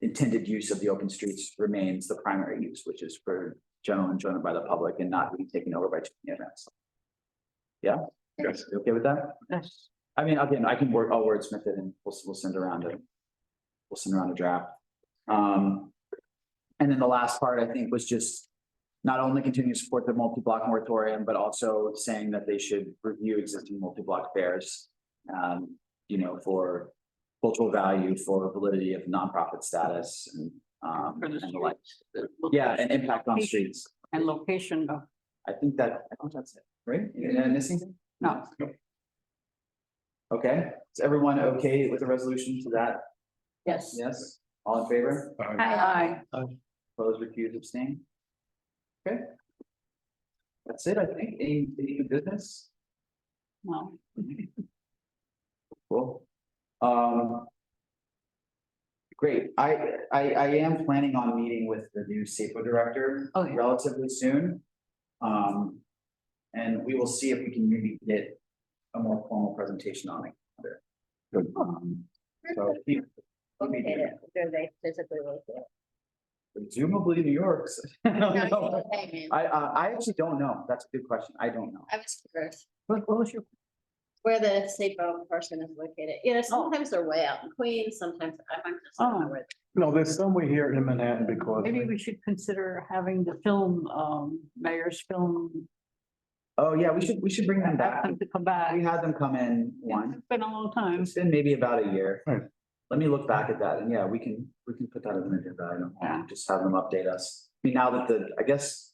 intended use of the open streets remains the primary use, which is for general enjoyment by the public and not being taken over by events. Yeah? Yes. You okay with that? Yes. I mean, again, I'll wordsmith it and we'll send around a draft. And then the last part, I think, was just not only continue to support the multi-block moratorium, but also saying that they should review existing multi-block fairs you know, for cultural value, for validity of nonprofit status and, For the and the like. streets. Yeah, and impact on streets. And location, though. I think that's it, right? Am I missing something? No. Okay, is everyone okay with the resolution to that? Yes. Yes, all in favor? Aye. Opposed, recused, abstain? Okay. That's it, I think. Any new business? No. Cool. Great. I am planning on meeting with the new SAPO director Oh, yeah. relatively soon. And we will see if we can maybe get a more formal presentation on it. Good. So keep. Located, where they physically located. Presumably New York. I don't No, know. hey, man, I actually don't know. That's a good question. I don't know. I was curious What was your? where the SAPO person is located. You know, sometimes they're way out in Queens, sometimes I'm just. don't know Oh. where. No, there's somewhere here in Manhattan because. Maybe we should consider having the film, mayor's film. Oh, yeah, we should bring them Have back. them to come back. We had them come in one. It's been a long time. It's been maybe about a year. Right. Let me look back at that and yeah, we can put that as an agenda item. Yeah. Just have them update us. I mean, now that I guess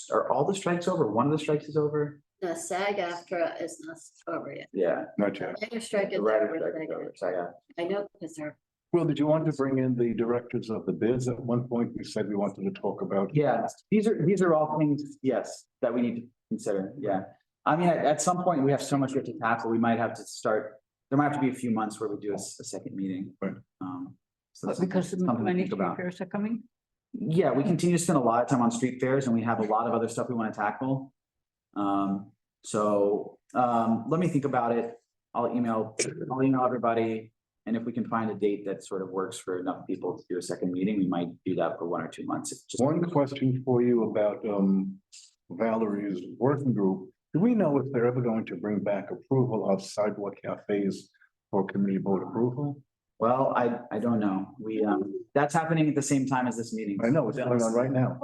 are all the strikes over? One of the strikes is over? No, SAG-AFTRA is not over yet. Yeah. Not yet. The writer's strike is The writer's over, strike is over, so yeah. I know, because they're, Well, did you want to bring in the directors of the bids? At one point, we said we wanted to talk about. Yeah, these are all things, yes, that we need to consider, yeah. I mean, at some point, we have so much we have to tackle, we might have to start, there might have to be a few months where we do a second meeting. Right. So that's Because something to many think about. fairs are coming. Yeah, we continue to spend a lot of time on street fairs and we have a lot of other stuff we want to tackle. Let me think about it. I'll email everybody. And if we can find a date that sort of works for enough people to do a second meeting, we might do that for 1 or 2 months. It's just One question for you about Valerie's working group. Do we know if they're ever going to bring back approval of sidewalk cafes for community vote approval? well, I don't know. We that's happening at the same time as this meeting. I know it's going on right now.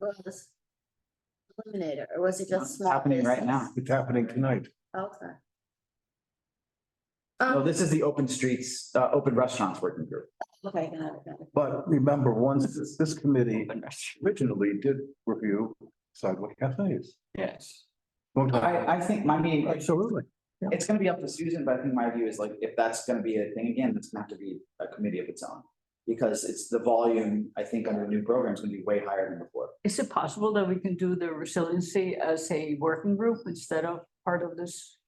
well, this eliminator, or was it It's just small? happening right business? now. It's happening tonight. Okay. No, this is the open streets, open restaurants working group. Okay, got it. But remember, once this committee originally did review sidewalk cafes. Yes. Long time ago. I think, I mean, Absolutely. it's gonna be up to Susan, but I think my view is like, if that's gonna be a thing again, it's gonna have to be a committee of its own. Because it's the volume, I think, under the new program is gonna be way higher than before. Is it possible that we can do the resiliency as a working group instead of part of this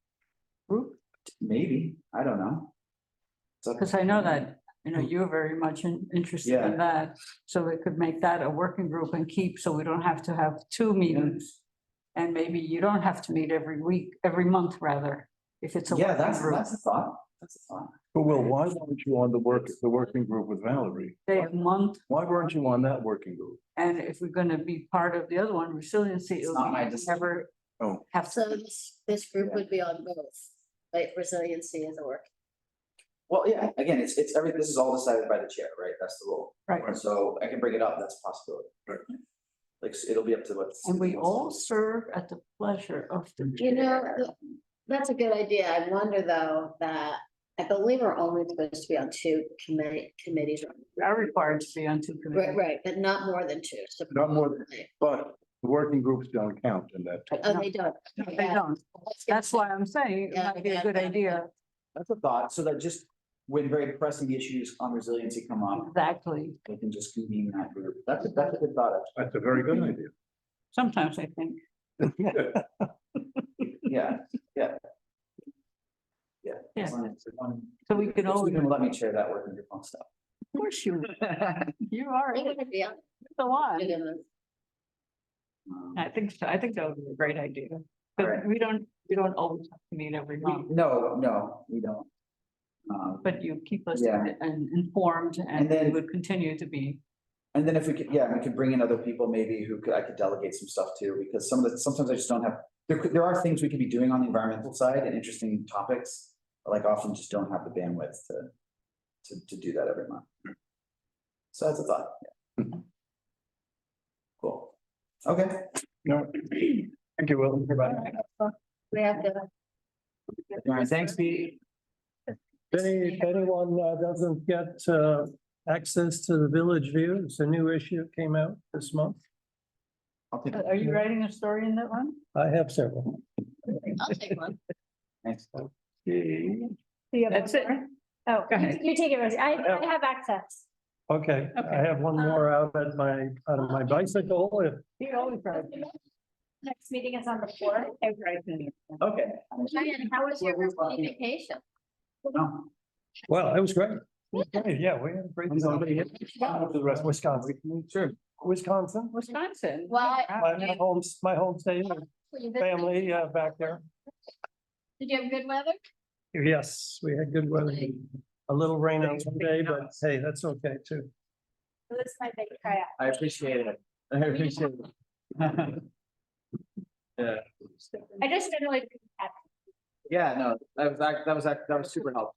group? Maybe, I don't know. Because I know that, you're very much interested Yeah. in that. So we could make that a working group and keep, so we don't have to have 2 meetings. And maybe you don't have to meet every week, every month rather, if it's a Yeah, working group. that's a thought. That's a thought. But Will, why weren't you on the working group with Valerie? Day of month, Why weren't you on that working group? and if we're gonna be part of the other one, resiliency, It's it'll not my be decision. never Oh, have So to. this group would be on both, like resiliency is a work. Well, yeah, again, it's this is all decided by the chair, right? That's the rule. Right. So I can bring it up, that's a possibility. Right. Like, it'll be up to what. And we all serve at the pleasure of the. You know, chair. that's a good idea. I wonder though that I believe we're only supposed to be on 2 committees. We are required to be on 2 committees. Right, but not more than 2. Not more than- but the working groups don't count in that. Oh, they don't. No, they don't. That's why I'm saying it Yeah, might be a yeah, good yeah. idea. That's a thought, so that just when very pressing issues on resiliency come up, Exactly. they can just convene that group. That's a good thought, actually. That's a very good idea. Sometimes I think. Yeah, yeah. Yeah. Yeah. as long as- as long- So we can if always, Susan will let me chair that working group on stuff. of course you, you are, I'm it's gonna be on a lot. it in the- I think so. I think that would be a great idea. But Alright. we don't always have to meet every month, No, we don't. but you keep us Yeah. informed and we then- would continue to be. And then if we could, yeah, we could bring in other people maybe I could delegate some stuff to, because sometimes I just don't have, there are things we could be doing on the environmental side and interesting topics. But like often just don't have the bandwidth to do that every month. So that's a thought. Yeah. Cool. Okay. No, thank you, Will. We have to All right, thanks, Pete. If anyone doesn't get access to the Village View, it's a new issue that came out this month. I'll take Are you writing a story in that one? I have several. I'll take one. Thanks. Do you have That's it. more? Oh, Go ahead. you take it, Rosie. I have access. Okay, I have one more out of my bicycle. If You always write. Next meeting is on the fourth. Okay. Diane, how was your vacation? Oh, Well, it was great. It was great. Yeah, we had a great. The rest. Wisconsin. sure. Wisconsin. Wisconsin. Well, My home state, family back there. did you have good weather? Yes, we had good weather. A little rain on some day, but hey, that's okay too. This is my big tryout. I appreciate it. I appreciate it. Yeah. I just generally. Yeah, no, that was super helpful.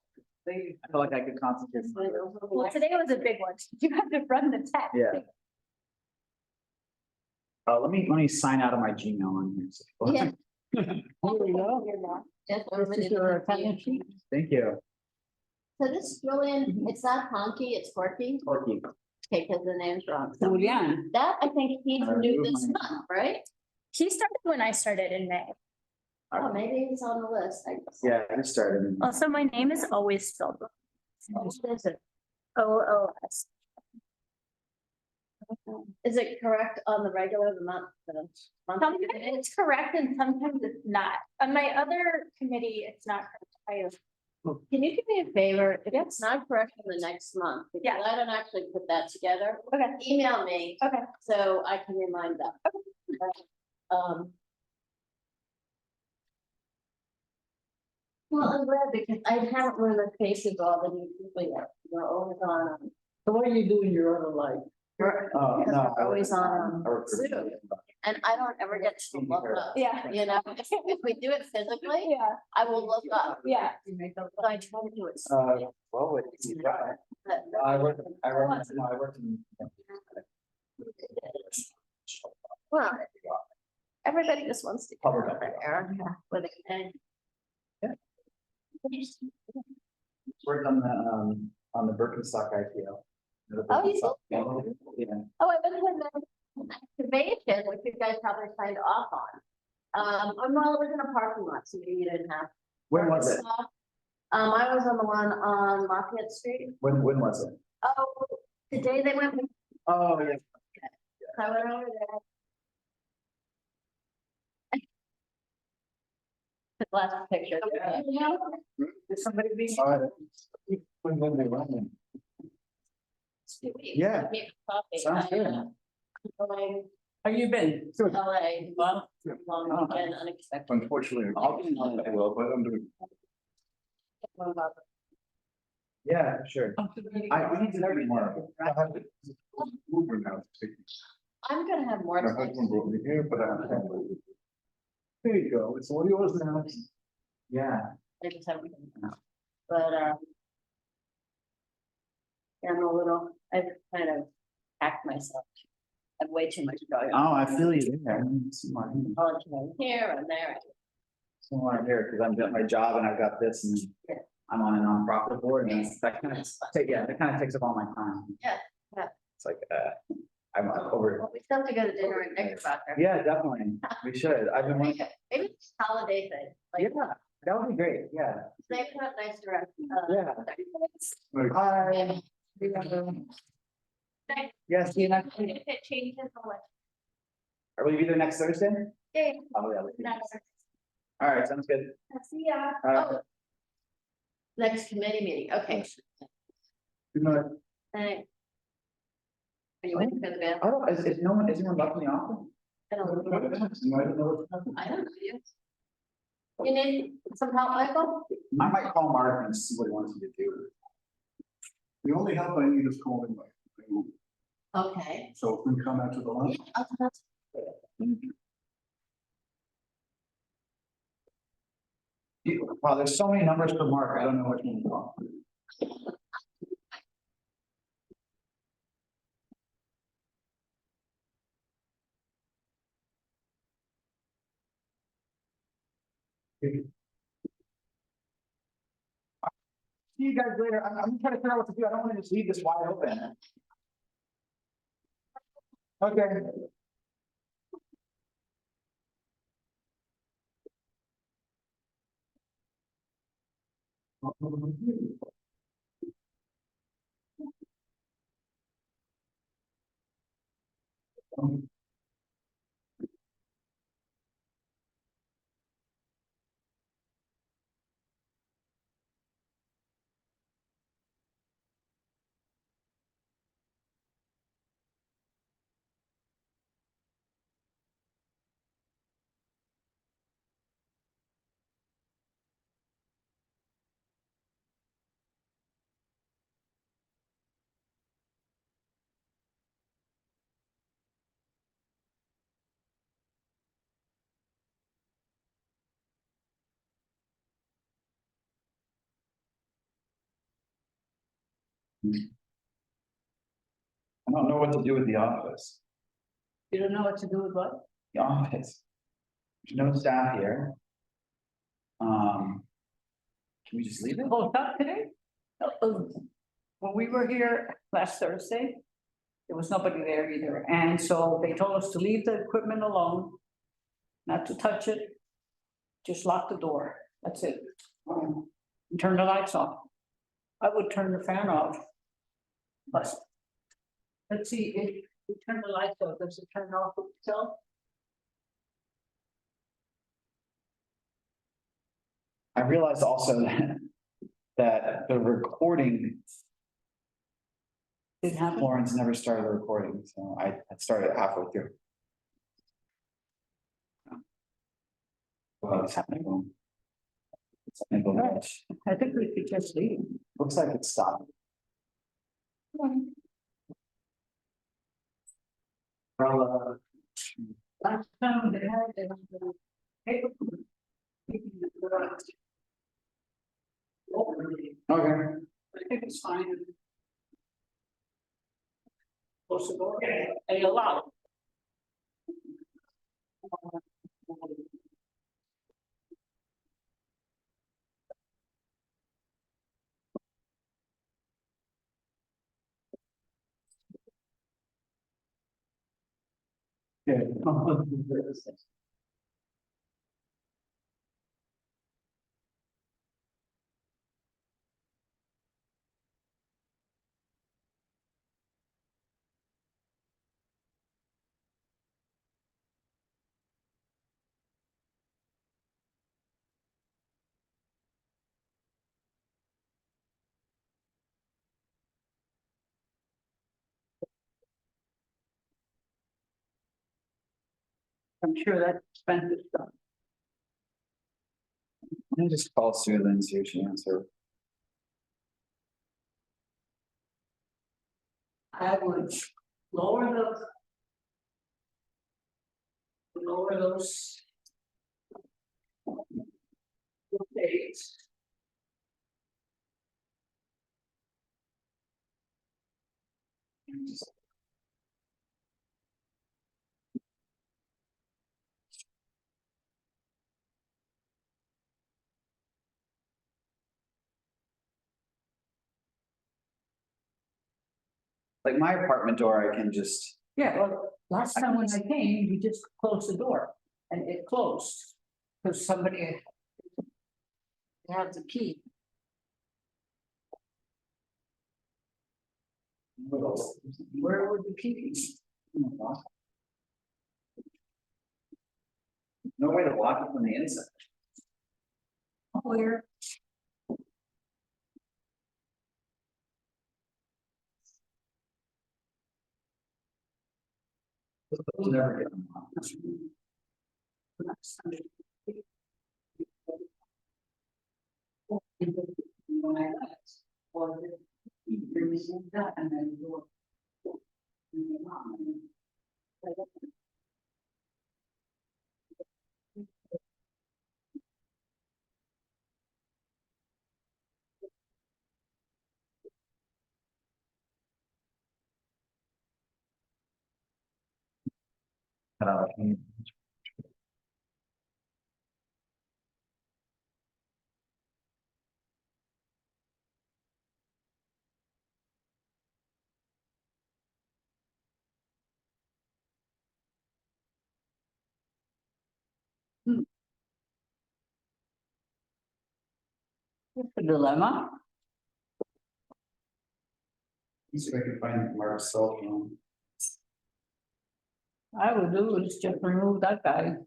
I felt like I could concentrate. Well, today was a big one. You had to run the test. Yeah. Let me sign out of my Gmail on here. Yeah. There you go. Just This over is to your the- attendance sheet. Thank you. So this Julian, it's not honky, it's quirky. Corky. Okay, because the name's wrong. So Julian. that, I think he's new this Mine. month, right? He started when I started in May. Oh, maybe he's on the list. I guess. Yeah, I started. Also, my name is always spelled wrong. What is it? OOS. Is it correct on the regular, the month? Sometimes it's correct and sometimes it's not. On my other committee, it's not correct. Can you do me a favor? If it's not correct in the next month, because Yeah. I don't actually put that together, Okay, email me okay. so I can remind them. Well, I'm glad because I haven't run the faces of all the new people yet. We're always on. So what do you do in your other life? Oh, no. We're always on I work for- Zoom, and I don't ever get to look up. Yeah. You know, if we do it physically, Yeah, I will look up. yeah. But I try to do it. Well, you try. I work in. Well, everybody just wants to. Public. With a. Worked on the Birkenstock IPO. Oh, you Yeah. Oh, I went to an activation, which you guys probably signed off on. Well, it was in a parking lot, so maybe you didn't have. When was it? I was on the one on Lafayette Street. When was it? Oh, the day they went, Oh, yeah. I went over there. The last picture. Did somebody be? When they run. Yeah. Sounds good. Going How you been? to LA, well, long weekend, unexpected. Unfortunately, I'll be in LA. I will, but I'm doing. Yeah, sure. I need to learn more. Uber now. I'm gonna have more. My husband brought me here, but I have. There you go. It's all yours now. Yeah. I just have. But, yeah, I'm a little, I've kind of hacked myself. I have way too much going on. Oh, I feel you there. I need some more. Here and there. Some more here, because I'm doing my job and I've got this and I'm on a nonprofit board and that kind of takes up all my time. Yeah, yeah. It's like, I'm over. Well, we still have to go to dinner and Knickerbocker. Yeah, definitely. We should. I've been wanting. Maybe it's a holiday thing, Yeah, like, that would be great. Yeah. maybe not nice direction. Yeah. 30 minutes. Bye. Yes, see you next week. If it changes, I'll let Are we either next Thursday? you know. Oh, yeah. we can. Next. All right, sounds good. See ya. All right. Oh. Next committee meeting, okay. Good night. Thanks. Are you waiting for the band? Oh, is anyone left in the office? I don't know. I don't know what's happening. I don't know you. You need some help, Michael? I might call Mark and see what he wants me to do. The only help I need is calling my. Okay. So if we come out to the lunch. Wow, there's so many numbers for Mark. I don't know which one to call. see you guys later. I'm trying to figure out what to do. I don't want to just leave this wide open. Okay. I don't know what to do with the office. You don't know what to do with what? The office. There's no staff here. Can we just leave it? Oh, not today? When we were here last Thursday, there was nobody there either, and so they told us to leave the equipment alone. Not to touch it. Just lock the door, that's it. And turn the lights off. I would turn the fan off. But. Let's see, if we turn the lights off, does it turn off itself? I realized also that the recording, Didn't happen? Florence never started the recording, so I started it halfway through. Well, it's happening. It's happening. I think we could just leave. Looks like it stopped. Well, Last time they had it on the paper. okay. I think it's fine. Close the door and you allow. Yeah. I'm sure that's expensive stuff. Let me just call Sue and see if she answers. I would lower those. Dates. Like my apartment door, I can just, Yeah, well, last time when I came, you just closed the door and it closed. Because somebody had the key. Where would the key be? no way to lock it from the inside. Where? Those never get unlocked. When I left, or there was that and then the door. It's a dilemma. See if I can find Mark's cell phone. I would do is just remove that guy.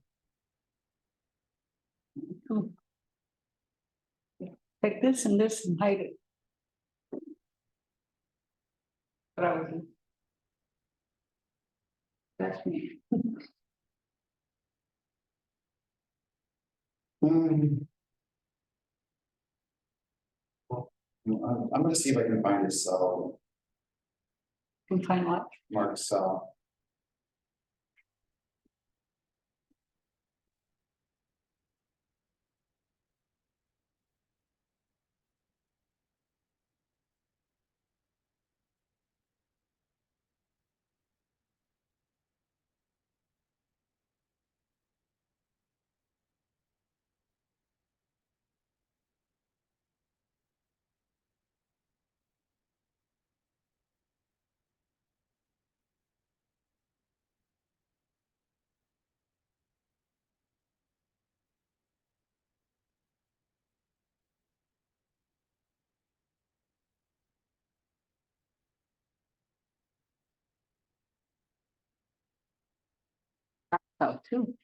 Take this and hide it. But I would do. That's me. I'm gonna see if I can find his cell, Can find what? Mark's cell. Oh, two.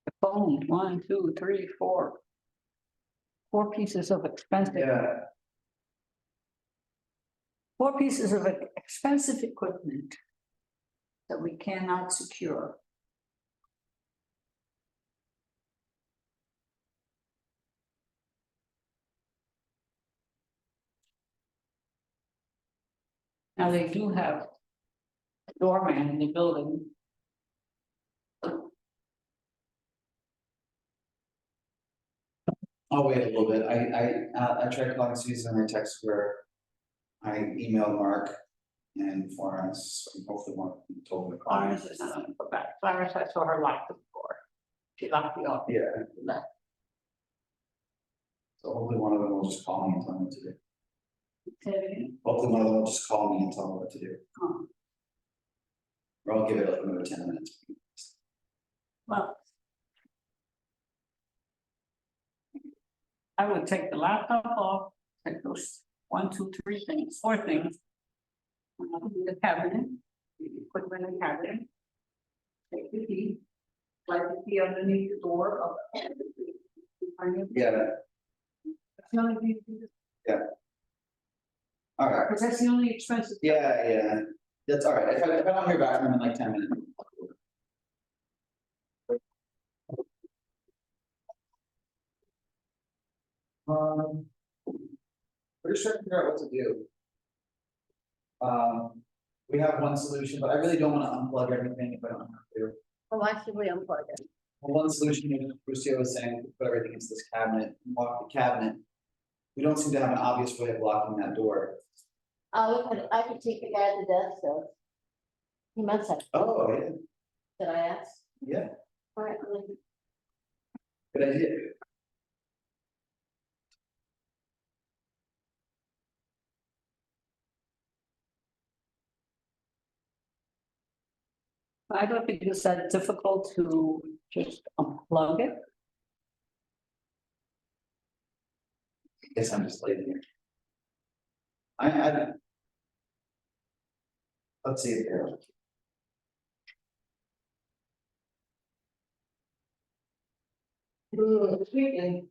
The phone, 1, 2, 3, 4. 4 pieces of expensive. Yeah. 4 pieces of expensive equipment that we cannot secure. Now they do have a doorman in the building. I'll wait a little bit. I tried calling Susan and I texted her. I emailed Mark and Florence, hopefully Mark told me to call. Florence is not gonna go back. Florence, I saw her lock the door. She locked the office. Yeah, Left. so hopefully one of them will just call me and tell me what to do. Okay. Hopefully one of them will just call me and tell me what to do. Oh, Or I'll give it like another 10 minutes. well. I would take the laptop off, take those 1, 2, 3 things, 4 things. The cabinet, the equipment in the cabinet. Take the key, slide the key underneath the door of. Yeah, That's the only thing you do. all right. Because that's the only expensive. Yeah, that's all right. If I don't hear back from him in like 10 minutes. We're just trying to figure out what to do. We have one solution, but I really don't want to unplug everything if I don't have to. Well, why should we unplug it? Well, one solution is Lucio was saying, put everything into this cabinet, lock the cabinet. We don't seem to have an obvious way of locking that door. I could take the guy to death, so. He must have. Oh, yeah, Did I ask? yeah, All right, good idea. I don't think it's that difficult to just unplug it. Guess I'm just lazy here. Let's see if they're. This weekend,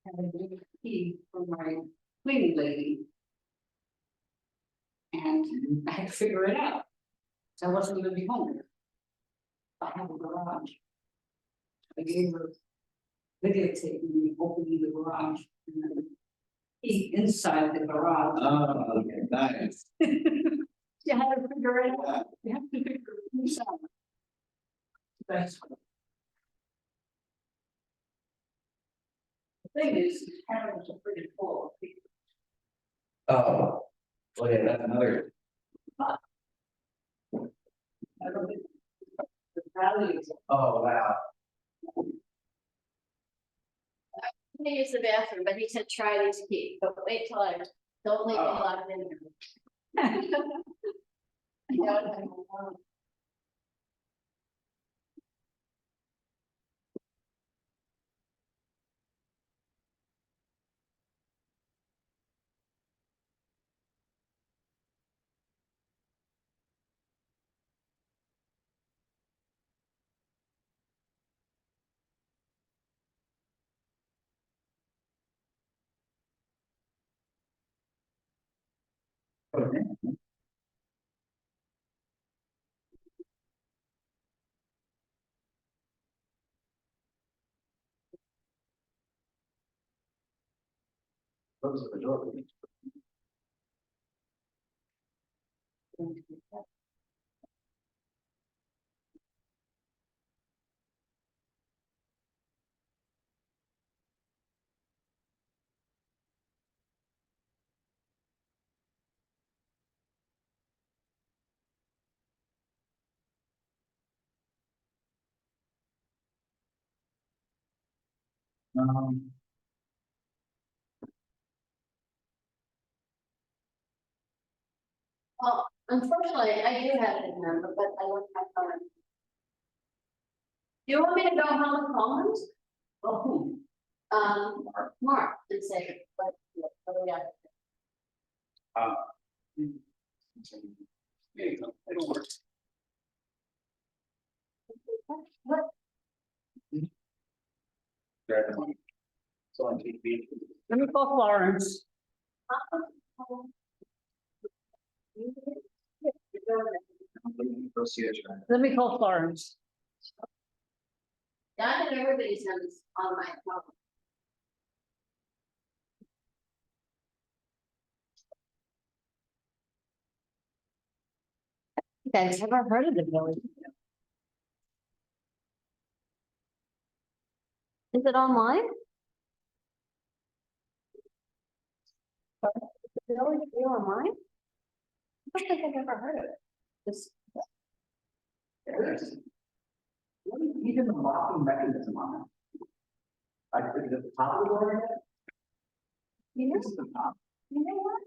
I had a new key from my cleaning lady. And I had to figure it out. So I wasn't gonna be home. I have a garage. I gave her videotape me opening the garage. And then key inside the garage. Oh, okay, nice. You had to figure it out. You have to figure it out. That's. The thing is, these cameras are pretty full of people. Oh, well, yeah, that's another. I don't think the values. Oh, wow. he used the bathroom, but he said, try these keys, but wait till I, don't leave me Oh. locked in there. Those are the doors. Well, unfortunately, I do have his number, but I don't have phone. Do you want me to go home and call him? Oh. Mark, and say, what do we got? It'll work. What? So on TV. Let me call Florence. Let me call Florence. That and everybody's on my phone. You guys ever heard of the village? Is it online? The village view online? I don't think I've ever heard of it. This. Even the locking mechanism on it. I think at the top of the door. You know, This is the top. you know what?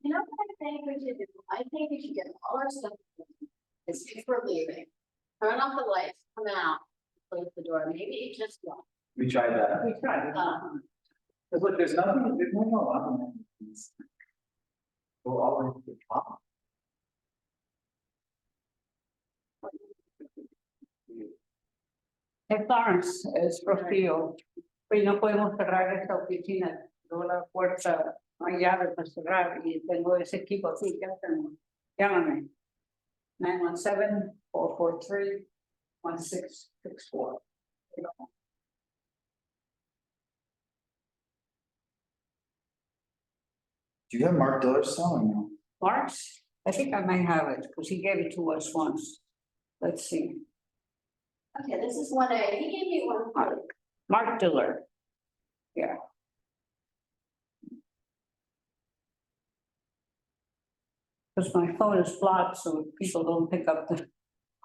You know what I think we should do? I think we should get all our stuff. As if we're leaving, turn off the lights, come out, close the door, maybe just one. We tried that. We tried. Because look, there's nothing, there's no locking mechanisms. Go all the way to the top. Florence, es Rocío. Pues no podemos cerrar esta oficina. Luego la puerta, no hay llave para cerrar y tengo ese equipo aquí. ¿Qué hacemos? Llámame. 917-443-1664. Do you have Mark Diller's cell or no? Mark's? I think I might have it because he gave it to us once. Let's see. Okay, this is one A, he gave me one. Mark Diller. Yeah. Because my phone is blocked, so people don't pick up the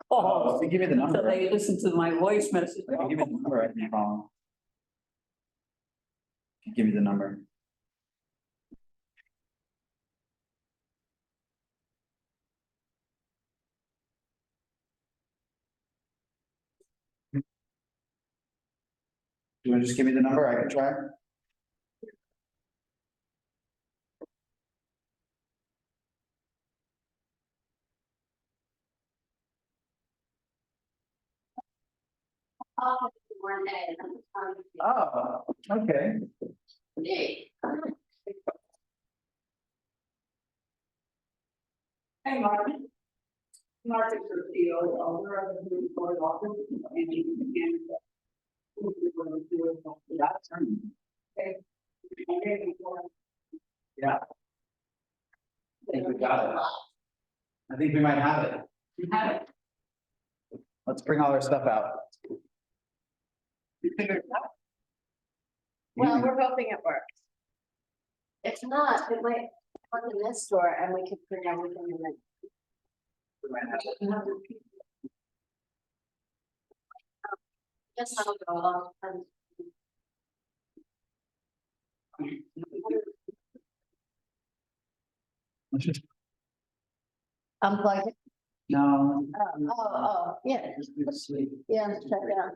call. If you give me the So number. they listen to my voice message. If you give me the number, I can call him. If you give me the number. Do you want to just give me the number? I can try. One A. Oh, okay. Hey. Hey, Martin. Martin Rocío, owner of the Food Court office, and you can. Okay. Yeah. I think we got it. I think we might have it. You have it. Let's bring all our stuff out. You figured it out. Well, we're hoping it works. If not, it might work in this store and we could bring everything in it. Guess I'll go along. Let's just. Unplug it. No. Oh, yeah, Just be asleep. yeah, check it out.